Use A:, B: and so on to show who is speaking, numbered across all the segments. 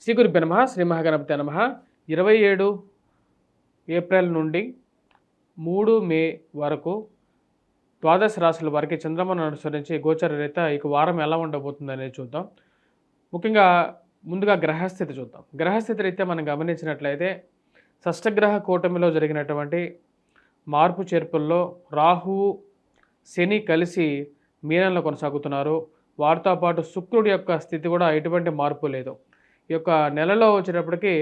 A: శ్రీ గురుభ్యో నమః. శ్రీ మహాగణపతే నమః. 27 ఏప్రిల్ నుండి 3 మే వరకు ద్వాదశ రాశుల వారికి చంద్రమను అనుసరించి గోచర రీత్యా ఇక వారం ఎలా ఉండబోతుంది అనేది చూద్దాం. ముఖ్యంగా ముందుగా గ్రహస్థితి చూద్దాం. గ్రహస్థితి రీత్యా మనం గమనించినట్లయితే షష్టగ్రహ కూటమిలో జరిగినటువంటి మార్పు చేర్పుల్లో రాహువు శని కలిసి మీనంలో కొనసాగుతున్నారు. వారితో పాటు శుక్రుడి యొక్క స్థితి కూడా ఎటువంటి మార్పు లేదు. ఈ యొక్క నెలలో వచ్చేటప్పటికి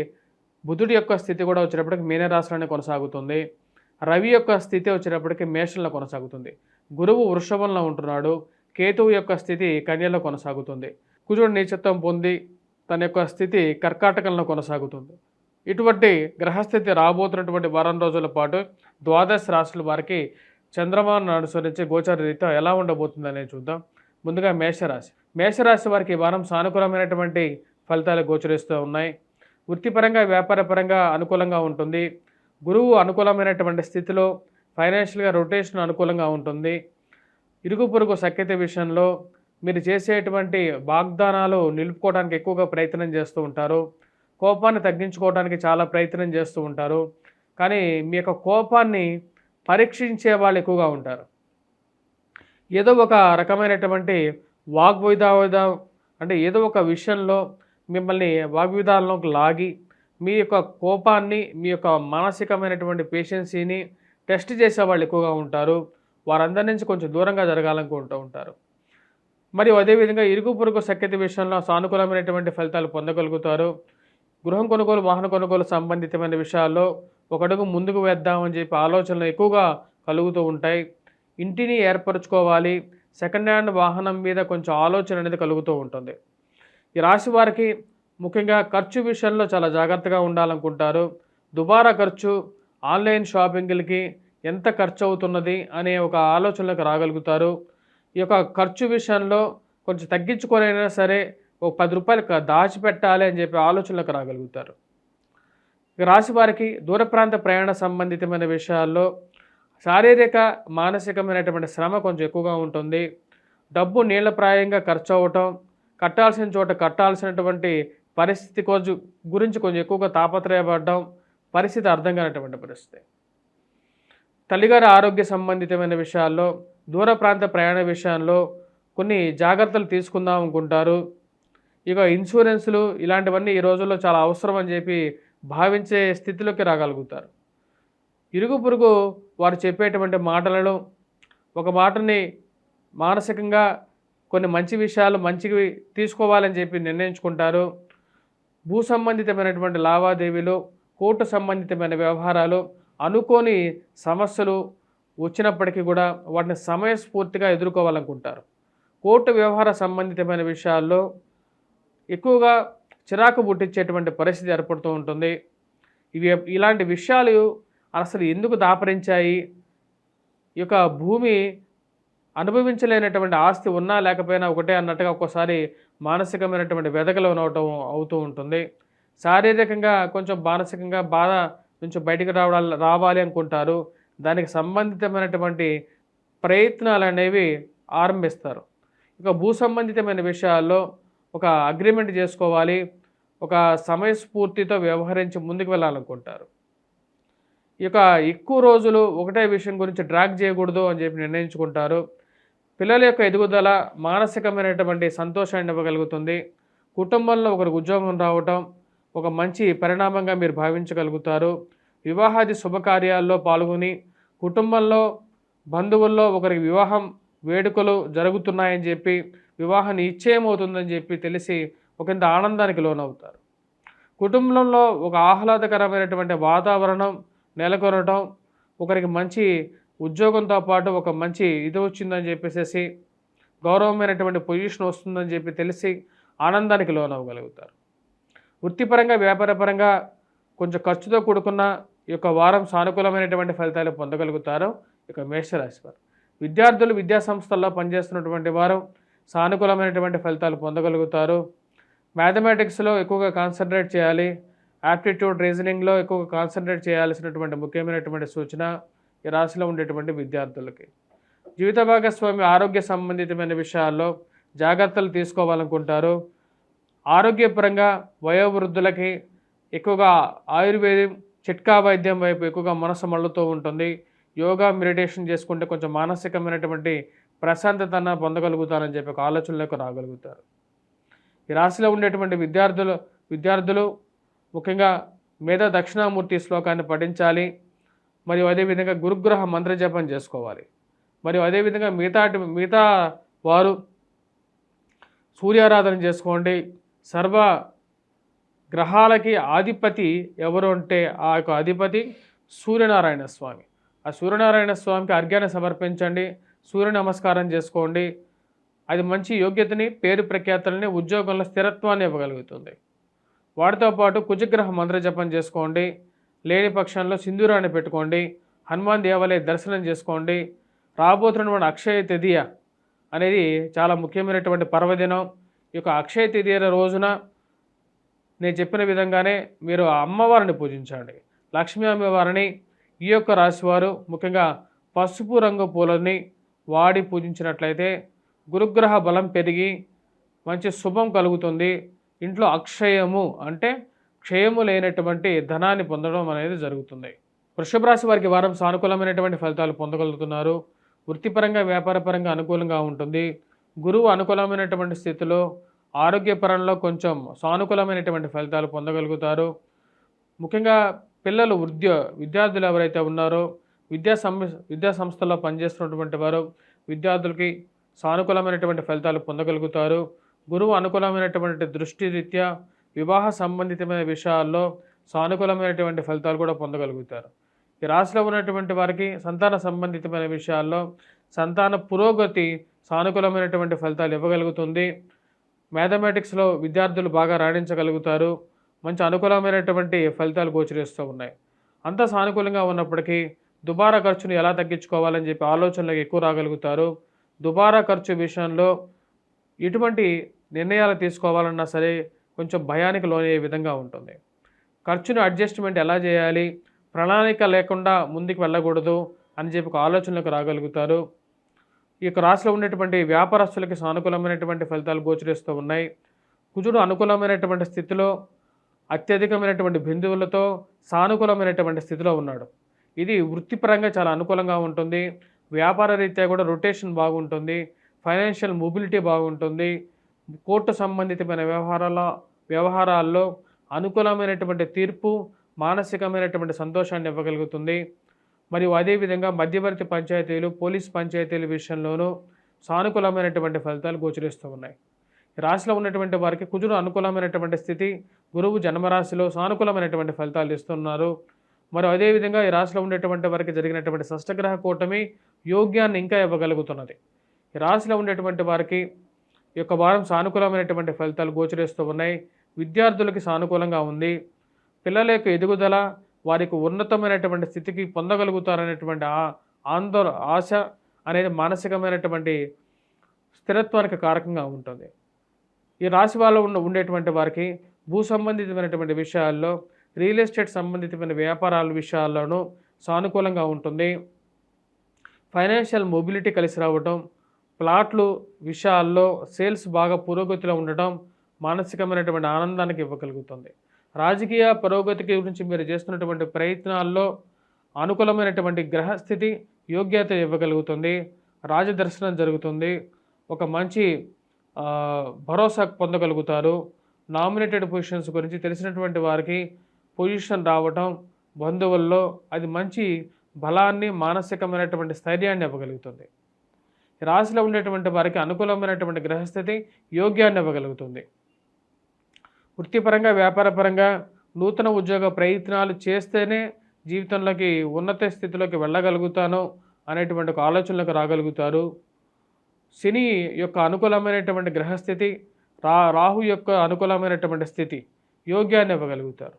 A: బుధుడి యొక్క స్థితి కూడా వచ్చేటప్పటికి మీనరాశిలోనే కొనసాగుతుంది. రవి యొక్క స్థితి వచ్చేటప్పటికి మేషంలో కొనసాగుతుంది. గురువు వృషభంలో ఉంటున్నాడు. కేతువు యొక్క స్థితి కన్యలో కొనసాగుతుంది. కుజుడు నీచత్వం పొంది తన యొక్క స్థితి కర్కాటకంలో కొనసాగుతుంది. ఇటువంటి గ్రహస్థితి రాబోతున్నటువంటి వారం రోజుల పాటు ద్వాదశ రాశుల వారికి చంద్రమాను అనుసరించి గోచర రీత్యా ఎలా ఉండబోతుంది అనేది చూద్దాం. ముందుగా మేషరాశి. మేషరాశి వారికి ఈ వారం సానుకూలమైనటువంటి ఫలితాలు గోచరిస్తూ ఉన్నాయి. వృత్తిపరంగా వ్యాపారపరంగా అనుకూలంగా ఉంటుంది. గురువు అనుకూలమైనటువంటి స్థితిలో ఫైనాన్షియల్గా రొటేషన్ అనుకూలంగా ఉంటుంది. ఇరుగు పొరుగు సఖ్యత విషయంలో మీరు చేసేటువంటి వాగ్దానాలు నిలుపుకోవడానికి ఎక్కువగా ప్రయత్నం చేస్తూ ఉంటారు. కోపాన్ని తగ్గించుకోవడానికి చాలా ప్రయత్నం చేస్తూ ఉంటారు. కానీ మీ యొక్క కోపాన్ని పరీక్షించే వాళ్ళు ఎక్కువగా ఉంటారు. ఏదో ఒక రకమైనటువంటి వాగ్వివాదం అంటే ఏదో ఒక విషయంలో మిమ్మల్ని వాగ్వివాదంలోకి లాగి మీ యొక్క కోపాన్ని మీ యొక్క మానసికమైనటువంటి పేషెన్సీని టెస్ట్ చేసే వాళ్ళు ఎక్కువగా ఉంటారు. వారందరి నుంచి కొంచెం దూరంగా జరగాలనుకుంటూ ఉంటారు. మరియు అదేవిధంగా ఇరుగు పొరుగు సఖ్యత విషయంలో సానుకూలమైనటువంటి ఫలితాలు పొందగలుగుతారు. గృహం కొనుగోలు వాహన కొనుగోలు సంబంధితమైన విషయాల్లో ఒక అడుగు ముందుకు వేద్దామని చెప్పి ఆలోచనలు ఎక్కువగా కలుగుతూ ఉంటాయి. ఇంటిని ఏర్పరచుకోవాలి, సెకండ్ హ్యాండ్ వాహనం మీద కొంచెం ఆలోచన అనేది కలుగుతూ ఉంటుంది. ఈ రాశి వారికి ముఖ్యంగా ఖర్చు విషయంలో చాలా జాగ్రత్తగా ఉండాలనుకుంటారు. దుబారా ఖర్చు, ఆన్లైన్ షాపింగ్లకి ఎంత ఖర్చు అవుతున్నది అనే ఒక ఆలోచనలకు రాగలుగుతారు. ఈ యొక్క ఖర్చు విషయంలో కొంచెం తగ్గించుకొనైనా సరే ఒక 10 రూపాయలు దాచిపెట్టాలి అని చెప్పి ఆలోచనలకు రాగలుగుతారు. ఈ రాశి వారికి దూర ప్రాంత ప్రయాణ సంబంధితమైన విషయాల్లో శారీరక మానసికమైనటువంటి శ్రమ కొంచెం ఎక్కువగా ఉంటుంది. డబ్బు నీళ్లప్రాయంగా ఖర్చు అవ్వటం, కట్టాల్సిన చోట కట్టాల్సినటువంటి పరిస్థితి గురించి కొంచెం ఎక్కువగా తాపత్రయపడడం, పరిస్థితి అర్థం కానటువంటి పరిస్థితి. తల్లిగారి ఆరోగ్య సంబంధితమైన విషయాల్లో దూర ప్రాంత ప్రయాణ విషయంలో కొన్ని జాగ్రత్తలు తీసుకుందాం అనుకుంటారు. ఇక ఇన్సూరెన్సులు ఇలాంటివన్నీ ఈ రోజుల్లో చాలా అవసరం అని చెప్పి భావించే స్థితిలోకి రాగలుగుతారు. ఇరుగు పొరుగు వారు చెప్పేటువంటి మాటలలో ఒక మాటని మానసికంగా కొన్ని మంచి విషయాలు మంచివి తీసుకోవాలని చెప్పి నిర్ణయించుకుంటారు. భూ సంబంధితమైనటువంటి లావాదేవీలు, కోర్టు సంబంధితమైన వ్యవహారాలు, అనుకోని సమస్యలు వచ్చినప్పటికీ కూడా వాటిని సమయస్ఫూర్తిగా ఎదుర్కోవాలనుకుంటారు. కోర్టు వ్యవహార సంబంధితమైన విషయాల్లో ఎక్కువగా చిరాకు పుట్టించేటువంటి పరిస్థితి ఏర్పడుతూ ఉంటుంది. ఇలాంటి విషయాలు అసలు ఎందుకు దాపరించాయి, ఈ యొక్క భూమి అనుభవించలేనటువంటి ఆస్తి ఉన్నా లేకపోయినా ఒకటే అన్నట్టుగా ఒక్కోసారి మానసికమైనటువంటి వెదకలు అవుతూ ఉంటుంది. శారీరకంగా కొంచెం మానసికంగా బాధ నుంచి బయటకు రావాలి అనుకుంటారు. దానికి సంబంధితమైనటువంటి ప్రయత్నాలు అనేవి ఆరంభిస్తారు. ఇక భూ సంబంధితమైన విషయాల్లో ఒక అగ్రిమెంట్ చేసుకోవాలి, ఒక సమయస్ఫూర్తితో వ్యవహరించి ముందుకు వెళ్ళాలనుకుంటారు. ఈ యొక్క ఎక్కువ రోజులు ఒకటే విషయం గురించి డ్రాగ్ చేయకూడదు అని చెప్పి నిర్ణయించుకుంటారు. పిల్లల యొక్క ఎదుగుదల మానసికమైనటువంటి సంతోషాన్ని ఇవ్వగలుగుతుంది. కుటుంబంలో ఒకరికి ఉద్యోగం రావటం ఒక మంచి పరిణామంగా మీరు భావించగలుగుతారు. వివాహాది శుభకార్యాల్లో పాల్గొని కుటుంబంలో బంధువుల్లో ఒకరికి వివాహం వేడుకలు జరుగుతున్నాయని చెప్పి వివాహ నిశ్చయం అవుతుందని చెప్పి తెలిసి ఒకంత ఆనందానికి లోనవుతారు. కుటుంబంలో ఒక ఆహ్లాదకరమైనటువంటి వాతావరణం నెలకొనటం, ఒకరికి మంచి ఉద్యోగంతో పాటు ఒక మంచి ఇది వచ్చిందని చెప్పేసి గౌరవమైనటువంటి పొజిషన్ వస్తుందని చెప్పి తెలిసి ఆనందానికి లోనవ్వగలుగుతారు. వృత్తిపరంగా వ్యాపారపరంగా కొంచెం ఖర్చుతో కూడుకున్న ఈ యొక్క వారం సానుకూలమైనటువంటి ఫలితాలు పొందగలుగుతారు. ఇక మేషరాశి వారు విద్యార్థులు విద్యా సంస్థల్లో పనిచేస్తున్నటువంటి వారు సానుకూలమైనటువంటి ఫలితాలు పొందగలుగుతారు. మ్యాథమెటిక్స్లో ఎక్కువగా కాన్సన్ట్రేట్ చేయాలి. యాప్టిట్యూడ్ రీజనింగ్లో ఎక్కువగా కాన్సన్ట్రేట్ చేయాల్సినటువంటి ముఖ్యమైనటువంటి సూచన ఈ రాశిలో ఉండేటువంటి విద్యార్థులకి. జీవిత భాగస్వామి ఆరోగ్య సంబంధితమైన విషయాల్లో జాగ్రత్తలు తీసుకోవాలనుకుంటారు. ఆరోగ్యపరంగా వయోవృద్ధులకి ఎక్కువగా ఆయుర్వేదం చిట్కా వైద్యం వైపు ఎక్కువగా మనసు మళ్ళుతూ ఉంటుంది. యోగా మెడిటేషన్ చేసుకుంటే కొంచెం మానసికమైనటువంటి ప్రశాంతతను పొందగలుగుతారని చెప్పి ఒక ఆలోచనలోకి రాగలుగుతారు. ఈ రాశిలో ఉండేటువంటి విద్యార్థులు ముఖ్యంగా మేధా దక్షిణామూర్తి శ్లోకాన్ని పఠించాలి. మరియు అదేవిధంగా గురుగ్రహ మంత్రజపం చేసుకోవాలి. మరియు అదేవిధంగా మిగతా వారు సూర్యారాధన చేసుకోండి. సర్వ గ్రహాలకి ఆధిపతి ఎవరు అంటే ఆ యొక్క అధిపతి సూర్యనారాయణ స్వామి. ఆ సూర్యనారాయణ స్వామికి అర్ఘ్యాన్ని సమర్పించండి. సూర్య నమస్కారం చేసుకోండి. అది మంచి యోగ్యతని, పేరు ప్రఖ్యాతులని, ఉద్యోగంలో స్థిరత్వాన్ని ఇవ్వగలుగుతుంది. వాటితో పాటు కుజగ్రహ మంత్రజపం చేసుకోండి. లేని పక్షంలో సింధూరాన్ని పెట్టుకోండి. హనుమాన్ దేవాలయ దర్శనం చేసుకోండి. రాబోతున్నటువంటి అక్షయ తృతీయ అనేది చాలా ముఖ్యమైనటువంటి పర్వదినం. ఈ యొక్క అక్షయ తృతీయ రోజున నేను చెప్పిన విధంగానే మీరు ఆ అమ్మవారిని పూజించండి. లక్ష్మీ అమ్మవారిని ఈ యొక్క రాశివారు ముఖ్యంగా పసుపు రంగు పూలని వాడి పూజించినట్లయితే గురుగ్రహ బలం పెరిగి మంచి శుభం కలుగుతుంది. ఇంట్లో అక్షయము అంటే క్షయము లేనటువంటి ధనాన్ని పొందడం అనేది జరుగుతుంది. వృషభ రాశి వారికి వారం సానుకూలమైనటువంటి ఫలితాలు పొందగలుగుతున్నారు. వృత్తిపరంగా వ్యాపారపరంగా అనుకూలంగా ఉంటుంది. గురువు అనుకూలమైనటువంటి స్థితిలో ఆరోగ్యపరంలో కొంచెం సానుకూలమైనటువంటి ఫలితాలు పొందగలుగుతారు. ముఖ్యంగా పిల్లలు విద్యార్థులు ఎవరైతే ఉన్నారో విద్యా సంస్థల్లో పనిచేస్తున్నటువంటి వారు విద్యార్థులకి సానుకూలమైనటువంటి ఫలితాలు పొందగలుగుతారు. గురువు అనుకూలమైనటువంటి దృష్టి రీత్యా వివాహ సంబంధితమైన విషయాల్లో సానుకూలమైనటువంటి ఫలితాలు కూడా పొందగలుగుతారు. ఈ రాశిలో ఉన్నటువంటి వారికి సంతాన సంబంధితమైన విషయాల్లో సంతాన పురోగతి సానుకూలమైనటువంటి ఫలితాలు ఇవ్వగలుగుతుంది. మ్యాథమెటిక్స్లో విద్యార్థులు బాగా రాణించగలుగుతారు. మంచి అనుకూలమైనటువంటి ఫలితాలు గోచరిస్తూ ఉన్నాయి. అంత సానుకూలంగా ఉన్నప్పటికీ దుబారా ఖర్చును ఎలా తగ్గించుకోవాలని చెప్పి ఆలోచనలకు ఎక్కువ రాగలుగుతారు. దుబారా ఖర్చు విషయంలో ఎటువంటి నిర్ణయాలు తీసుకోవాలన్నా సరే కొంచెం భయానికి లోనయ్యే విధంగా ఉంటుంది. ఖర్చును అడ్జస్ట్మెంట్ ఎలా చేయాలి, ప్రణాళిక లేకుండా ముందుకు వెళ్ళకూడదు అని చెప్పి ఒక ఆలోచనలకు రాగలుగుతారు. ఈ యొక్క రాశిలో ఉన్నటువంటి వ్యాపారస్తులకి సానుకూలమైనటువంటి ఫలితాలు గోచరిస్తూ ఉన్నాయి. కుజుడు అనుకూలమైనటువంటి స్థితిలో అత్యధికమైనటువంటి బిందువులతో సానుకూలమైనటువంటి స్థితిలో ఉన్నాడు. ఇది వృత్తిపరంగా చాలా అనుకూలంగా ఉంటుంది. వ్యాపార రీత్యా కూడా రొటేషన్ బాగుంటుంది. ఫైనాన్షియల్ మొబిలిటీ బాగుంటుంది. కోర్టు సంబంధితమైన వ్యవహారాల్లో అనుకూలమైనటువంటి తీర్పు మానసికమైనటువంటి సంతోషాన్ని ఇవ్వగలుగుతుంది. మరియు అదేవిధంగా మధ్యవర్తి పంచాయతీలు, పోలీస్ పంచాయతీల విషయంలోనూ సానుకూలమైనటువంటి ఫలితాలు గోచరిస్తూ ఉన్నాయి. రాశిలో ఉన్నటువంటి వారికి కుజుడు అనుకూలమైనటువంటి స్థితి, గురువు జన్మరాశిలో సానుకూలమైనటువంటి ఫలితాలు ఇస్తున్నారు. మరి అదేవిధంగా ఈ రాశిలో ఉండేటువంటి వారికి జరిగినటువంటి షష్టగ్రహ కూటమి యోగ్యాన్ని ఇంకా ఇవ్వగలుగుతున్నది. ఈ రాశిలో ఉండేటువంటి వారికి ఈ యొక్క వారం సానుకూలమైనటువంటి ఫలితాలు గోచరిస్తూ ఉన్నాయి. విద్యార్థులకి సానుకూలంగా ఉంది. పిల్లల యొక్క ఎదుగుదల, వారికి ఉన్నతమైనటువంటి స్థితికి పొందగలుగుతారనేటువంటి ఆశ అనేది మానసికమైనటువంటి స్థిరత్వానికి కారకంగా ఉంటుంది. ఈ రాశి వాళ్ళు ఉండేటువంటి వారికి భూ సంబంధితమైనటువంటి విషయాల్లో, రియల్ ఎస్టేట్ సంబంధితమైన వ్యాపారాల విషయాల్లోనూ సానుకూలంగా ఉంటుంది. ఫైనాన్షియల్ మొబిలిటీ కలిసి రావటం, ప్లాట్లు విషయాల్లో సేల్స్ బాగా పురోగతిలో ఉండటం మానసికమైనటువంటి ఆనందానికి ఇవ్వగలుగుతుంది. రాజకీయ పురోగతికి గురించి మీరు చేస్తున్నటువంటి ప్రయత్నాల్లో అనుకూలమైనటువంటి గ్రహస్థితి యోగ్యత ఇవ్వగలుగుతుంది. రాజదర్శనం జరుగుతుంది. ఒక మంచి భరోసా పొందగలుగుతారు. నామినేటెడ్ పొజిషన్స్ గురించి తెలిసినటువంటి వారికి పొజిషన్ రావటం బంధువుల్లో అది మంచి బలాన్ని, మానసికమైనటువంటి స్థైర్యాన్ని ఇవ్వగలుగుతుంది. రాశిలో ఉండేటువంటి వారికి అనుకూలమైనటువంటి గ్రహస్థితి యోగ్యాన్ని ఇవ్వగలుగుతుంది. వృత్తిపరంగా వ్యాపారపరంగా నూతన ఉద్యోగ ప్రయత్నాలు చేస్తేనే జీవితంలోకి ఉన్నత స్థితిలోకి వెళ్ళగలుగుతాను అనేటువంటి ఒక ఆలోచనలకు రాగలుగుతారు. శని యొక్క అనుకూలమైనటువంటి గ్రహస్థితి, రాహు యొక్క అనుకూలమైనటువంటి స్థితి యోగ్యాన్ని ఇవ్వగలుగుతారు.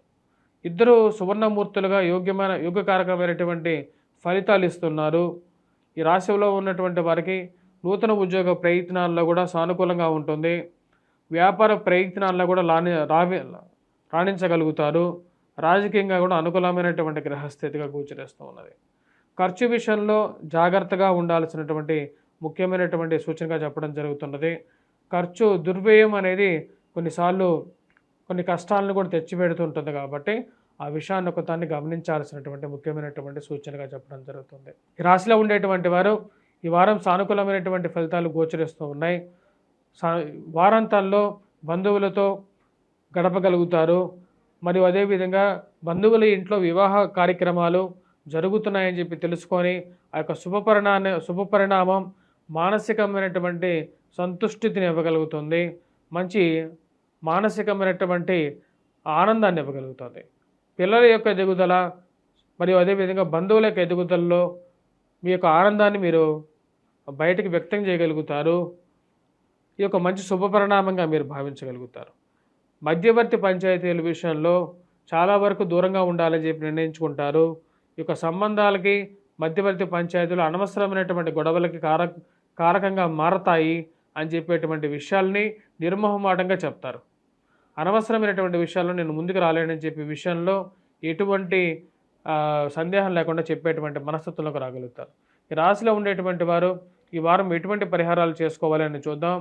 A: ఇద్దరు సువర్ణమూర్తులుగా యోగకారకమైనటువంటి ఫలితాలు ఇస్తున్నారు. ఈ రాశిలో ఉన్నటువంటి వారికి నూతన ఉద్యోగ ప్రయత్నాల్లో కూడా సానుకూలంగా ఉంటుంది. వ్యాపార ప్రయత్నాల్లో కూడా రాణించగలుగుతారు. రాజకీయంగా కూడా అనుకూలమైనటువంటి గ్రహస్థితిగా గోచరిస్తూ ఉన్నది. ఖర్చు విషయంలో జాగ్రత్తగా ఉండాల్సినటువంటి ముఖ్యమైనటువంటి సూచనగా చెప్పడం జరుగుతున్నది. ఖర్చు దుర్వ్యయం అనేది కొన్నిసార్లు కొన్ని కష్టాలను కూడా తెచ్చిపెడుతుంటుంది కాబట్టి ఆ విషయాన్ని ఒకదాన్ని గమనించాల్సినటువంటి ముఖ్యమైనటువంటి సూచనగా చెప్పడం జరుగుతుంది. ఈ రాశిలో ఉండేటువంటి వారు ఈ వారం సానుకూలమైనటువంటి ఫలితాలు గోచరిస్తూ ఉన్నాయి. వారాంతాల్లో బంధువులతో గడపగలుగుతారు. మరియు అదేవిధంగా బంధువుల ఇంట్లో వివాహ కార్యక్రమాలు జరుగుతున్నాయని చెప్పి తెలుసుకొని ఆ యొక్క శుభపరిణామం మానసికమైనటువంటి సంతుష్టిని ఇవ్వగలుగుతుంది. మంచి మానసికమైనటువంటి ఆనందాన్ని ఇవ్వగలుగుతుంది. పిల్లల యొక్క ఎదుగుదల మరియు అదేవిధంగా బంధువుల యొక్క ఎదుగుదలలో మీ యొక్క ఆనందాన్ని మీరు బయటికి వ్యక్తం చేయగలుగుతారు. ఈ యొక్క మంచి శుభపరిణామంగా మీరు భావించగలుగుతారు. మధ్యవర్తి పంచాయతీల విషయంలో చాలా వరకు దూరంగా ఉండాలని చెప్పి నిర్ణయించుకుంటారు. ఈ యొక్క సంబంధాలకి మధ్యవర్తి పంచాయతీలు అనవసరమైనటువంటి గొడవలకి కారకంగా మారతాయి అని చెప్పేటువంటి విషయాల్ని నిర్మోహమాటంగా చెప్తారు. అనవసరమైనటువంటి విషయాల్లో నేను ముందుకు రాలేనని చెప్పే విషయంలో ఎటువంటి సందేహం లేకుండా చెప్పేటువంటి మనస్తత్వంలోకి రాగలుగుతారు. ఈ రాశిలో ఉండేటువంటి వారు ఈ వారం ఎటువంటి పరిహారాలు చేసుకోవాలని చూద్దాం.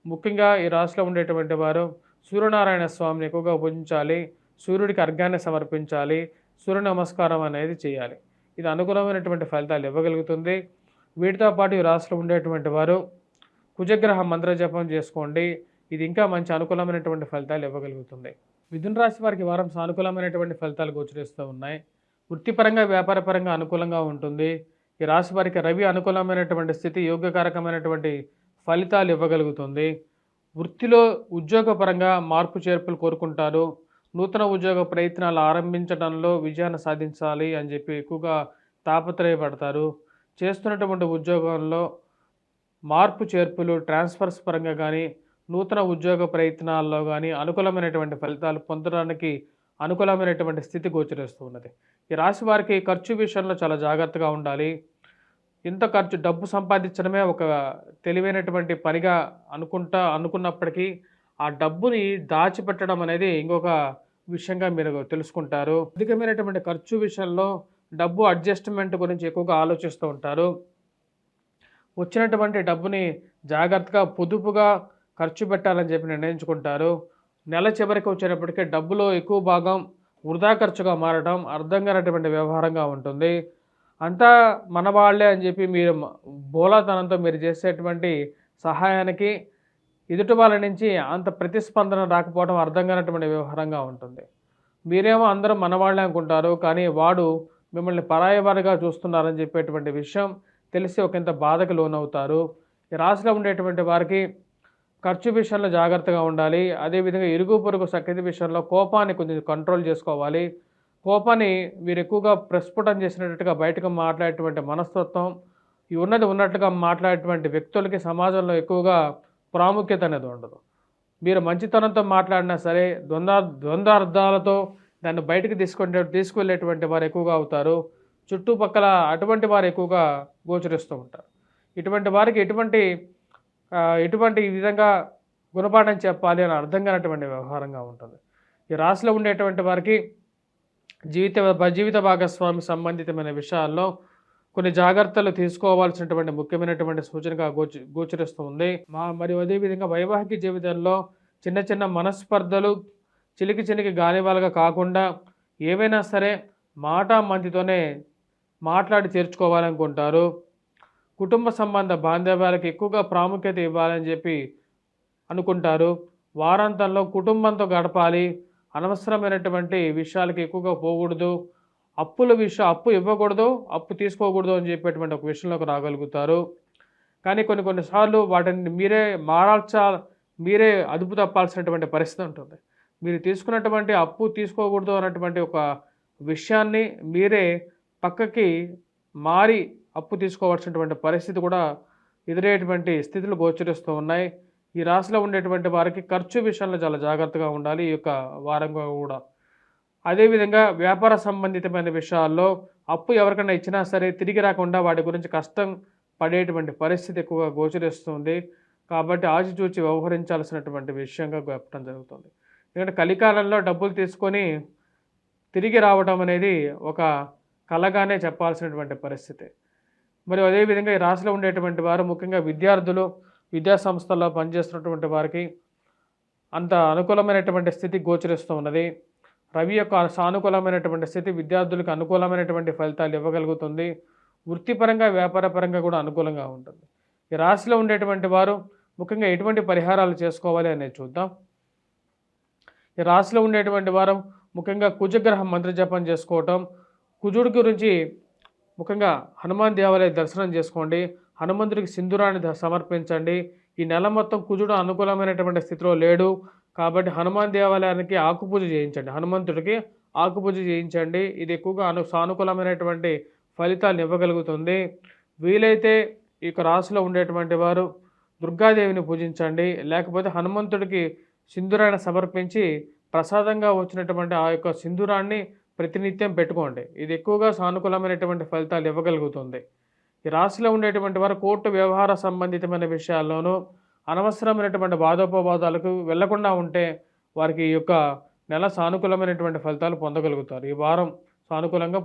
A: ముఖ్యంగా ఈ రాశిలో ఉండేటువంటి వారు సూర్యనారాయణ స్వామిని ఎక్కువగా పూజించాలి. సూర్యుడికి అర్ఘ్యాన్ని సమర్పించాలి. సూర్య నమస్కారం అనేది చేయాలి. ఇది అనుకూలమైనటువంటి ఫలితాలు ఇవ్వగలుగుతుంది. వీటితో పాటు ఈ రాశిలో ఉండేటువంటి వారు కుజగ్రహ మంత్ర జపం చేసుకోండి. ఇది ఇంకా మంచి అనుకూలమైనటువంటి ఫలితాలు ఇవ్వగలుగుతుంది. మిథున రాశి వారికి వారం సానుకూలమైనటువంటి ఫలితాలు గోచరిస్తూ ఉన్నాయి. వృత్తిపరంగా వ్యాపారపరంగా అనుకూలంగా ఉంటుంది. ఈ రాశి వారికి రవి అనుకూలమైనటువంటి స్థితి యోగ్యకారకమైనటువంటి ఫలితాలు ఇవ్వగలుగుతుంది. వృత్తిలో ఉద్యోగపరంగా మార్పు చేర్పులు కోరుకుంటారు. నూతన ఉద్యోగ ప్రయత్నాలు ఆరంభించడంలో విజయాన్ని సాధించాలి అని చెప్పి ఎక్కువగా తాపత్రయపడతారు. చేస్తున్నటువంటి ఉద్యోగంలో మార్పు చేర్పులు ట్రాన్స్ఫర్స్ పరంగా కానీ నూతన ఉద్యోగ ప్రయత్నాల్లో కానీ అనుకూలమైనటువంటి ఫలితాలు పొందడానికి అనుకూలమైనటువంటి స్థితి గోచరిస్తూ ఉన్నది. ఈ రాశి వారికి ఖర్చు విషయంలో చాలా జాగ్రత్తగా ఉండాలి. ఇంత డబ్బు సంపాదించడమే ఒక తెలివైనటువంటి పనిగా అనుకున్నప్పటికీ ఆ డబ్బుని దాచిపెట్టడం అనేది ఇంకొక విషయంగా మీరు తెలుసుకుంటారు. అధికమైనటువంటి ఖర్చు విషయంలో డబ్బు అడ్జస్ట్మెంట్ గురించి ఎక్కువగా ఆలోచిస్తూ ఉంటారు. వచ్చినటువంటి డబ్బుని జాగ్రత్తగా పొదుపుగా ఖర్చు పెట్టాలని చెప్పి నిర్ణయించుకుంటారు. నెల చివరికి వచ్చేటప్పటికే డబ్బులో ఎక్కువ భాగం వృధా ఖర్చుగా మారడం అర్థం కానటువంటి వ్యవహారంగా ఉంటుంది. అంతా మన వాళ్ళే అని చెప్పి మీరు బోలాతనంతో మీరు చేసేటువంటి సహాయానికి ఎదుటి వాళ్ళ నుంచి అంత ప్రతిస్పందన రాకపోవడం అర్థం కానటువంటి వ్యవహారంగా ఉంటుంది. మీరేమో అందరూ మన వాళ్ళే అనుకుంటారు, కానీ వాడు మిమ్మల్ని పరాయవారిగా చూస్తున్నారని చెప్పేటువంటి విషయం తెలిసి ఒకంత బాధకు లోనవుతారు. ఈ రాశిలో ఉండేటువంటి వారికి ఖర్చు విషయంలో జాగ్రత్తగా ఉండాలి. అదేవిధంగా ఇరుగు పొరుగు సఖ్యత విషయంలో కోపాన్ని కొంచెం కంట్రోల్ చేసుకోవాలి. కోపాన్ని మీరు ఎక్కువగా ప్రస్ఫుటం చేసినట్టుగా బయటకు మాట్లాడేటువంటి మనస్తత్వం, ఉన్నది ఉన్నట్టుగా మాట్లాడేటువంటి వ్యక్తులకి సమాజంలో ఎక్కువగా ప్రాముఖ్యత అనేది ఉండదు. మీరు మంచితనంతో మాట్లాడినా సరే ద్వంద్వార్థాలతో దాన్ని బయటకు తీసుకువెళ్ళేటువంటి వారు ఎక్కువగా అవుతారు. చుట్టుపక్కల అటువంటి వారు ఎక్కువగా గోచరిస్తూ ఉంటారు. ఇటువంటి వారికి ఎటువంటి విధంగా గుణపాఠం చెప్పాలి అని అర్థం కానటువంటి వ్యవహారంగా ఉంటుంది. ఈ రాశిలో ఉండేటువంటి వారికి జీవిత భాగస్వామి సంబంధితమైన విషయాల్లో కొన్ని జాగ్రత్తలు తీసుకోవాల్సినటువంటి ముఖ్యమైనటువంటి సూచనగా గోచరిస్తూ ఉంది. మరియు అదేవిధంగా వైవాహిక జీవితంలో చిన్న చిన్న మనస్పర్ధలు చిలికి గాలివాలుగా కాకుండా ఏవైనా సరే మంతితోనే మాట్లాడి చేర్చుకోవాలనుకుంటారు. కుటుంబ సంబంధ బాంధవ్యాలకు ఎక్కువగా ప్రాముఖ్యత ఇవ్వాలని చెప్పి అనుకుంటారు. వారాంతంలో కుటుంబంతో గడపాలి. అనవసరమైనటువంటి విషయాలకి ఎక్కువగా పోకూడదు. అప్పు ఇవ్వకూడదు, అప్పు తీసుకోకూడదు అని చెప్పేటువంటి ఒక విషయంలోకి రాగలుగుతారు. కానీ కొన్నిసార్లు వాటిని మీరే అదుపు తప్పాల్సినటువంటి పరిస్థితి ఉంటుంది. మీరు తీసుకున్నటువంటి అప్పు తీసుకోకూడదు అన్నటువంటి ఒక విషయాన్ని మీరే పక్కకి మారి అప్పు తీసుకోవాల్సినటువంటి పరిస్థితి కూడా ఎదురయ్యేటువంటి స్థితులు గోచరిస్తూ ఉన్నాయి. ఈ రాశిలో ఉండేటువంటి వారికి ఖర్చు విషయంలో చాలా జాగ్రత్తగా ఉండాలి ఈ యొక్క వారంగా కూడా. అదేవిధంగా వ్యాపార సంబంధితమైన విషయాల్లో అప్పు ఎవరికైనా ఇచ్చినా సరే తిరిగి రాకుండా వాటి గురించి కష్టం పడేటువంటి పరిస్థితి ఎక్కువగా గోచరిస్తుంది. కాబట్టి ఆచితూచి వ్యవహరించాల్సినటువంటి విషయంగా చెప్పడం జరుగుతుంది. ఎందుకంటే కలికాలంలో డబ్బులు తీసుకొని తిరిగి రావడం అనేది ఒక కలగానే చెప్పాల్సినటువంటి పరిస్థితి. మరియు అదేవిధంగా ఈ రాశిలో ఉండేటువంటి వారు ముఖ్యంగా విద్యార్థులు, విద్యా సంస్థల్లో పనిచేస్తున్నటువంటి వారికి అంత అనుకూలమైనటువంటి స్థితి గోచరిస్తూ ఉన్నది. రవి యొక్క సానుకూలమైనటువంటి స్థితి విద్యార్థులకు అనుకూలమైనటువంటి ఫలితాలు ఇవ్వగలుగుతుంది. వృత్తిపరంగా వ్యాపారపరంగా కూడా అనుకూలంగా ఉంటుంది. ఈ రాశిలో ఉండేటువంటి వారు ముఖ్యంగా ఎటువంటి పరిహారాలు చేసుకోవాలి అనేది చూద్దాం. ఈ రాశిలో ఉండేటువంటి వారు ముఖ్యంగా కుజగ్రహం మంత్రజపం చేసుకోవటం, కుజుడి గురించి ముఖ్యంగా హనుమాన్ దేవాలయ దర్శనం చేసుకోండి, హనుమంతుడికి సింధూరాన్ని సమర్పించండి. ఈ నెల మొత్తం కుజుడు అనుకూలమైనటువంటి స్థితిలో లేడు కాబట్టి హనుమాన్ దేవాలయానికి ఆకుపూజ చేయించండి, హనుమంతుడికి ఆకుపూజ చేయించండి. ఇది ఎక్కువగా సానుకూలమైనటువంటి ఫలితాలను ఇవ్వగలుగుతుంది. వీలైతే ఈ రాశిలో ఉండేటువంటి వారు దుర్గాదేవిని పూజించండి, లేకపోతే హనుమంతుడికి సింధూరాన్ని సమర్పించి ప్రసాదంగా వచ్చినటువంటి ఆ యొక్క సింధూరాన్ని ప్రతినిత్యం పెట్టుకోండి. ఇది ఎక్కువగా సానుకూలమైనటువంటి ఫలితాలు ఇవ్వగలుగుతుంది. ఈ రాశిలో ఉండేటువంటి వారు కోర్టు వ్యవహార సంబంధితమైన విషయాల్లోనూ అనవసరమైనటువంటి వాదోపవాదాలకు వెళ్లకుండా ఉంటే వారికి ఈ యొక్క నెల సానుకూలమైనటువంటి ఫలితాలు పొందగలుగుతారు. ఈ వారం సానుకూలంగా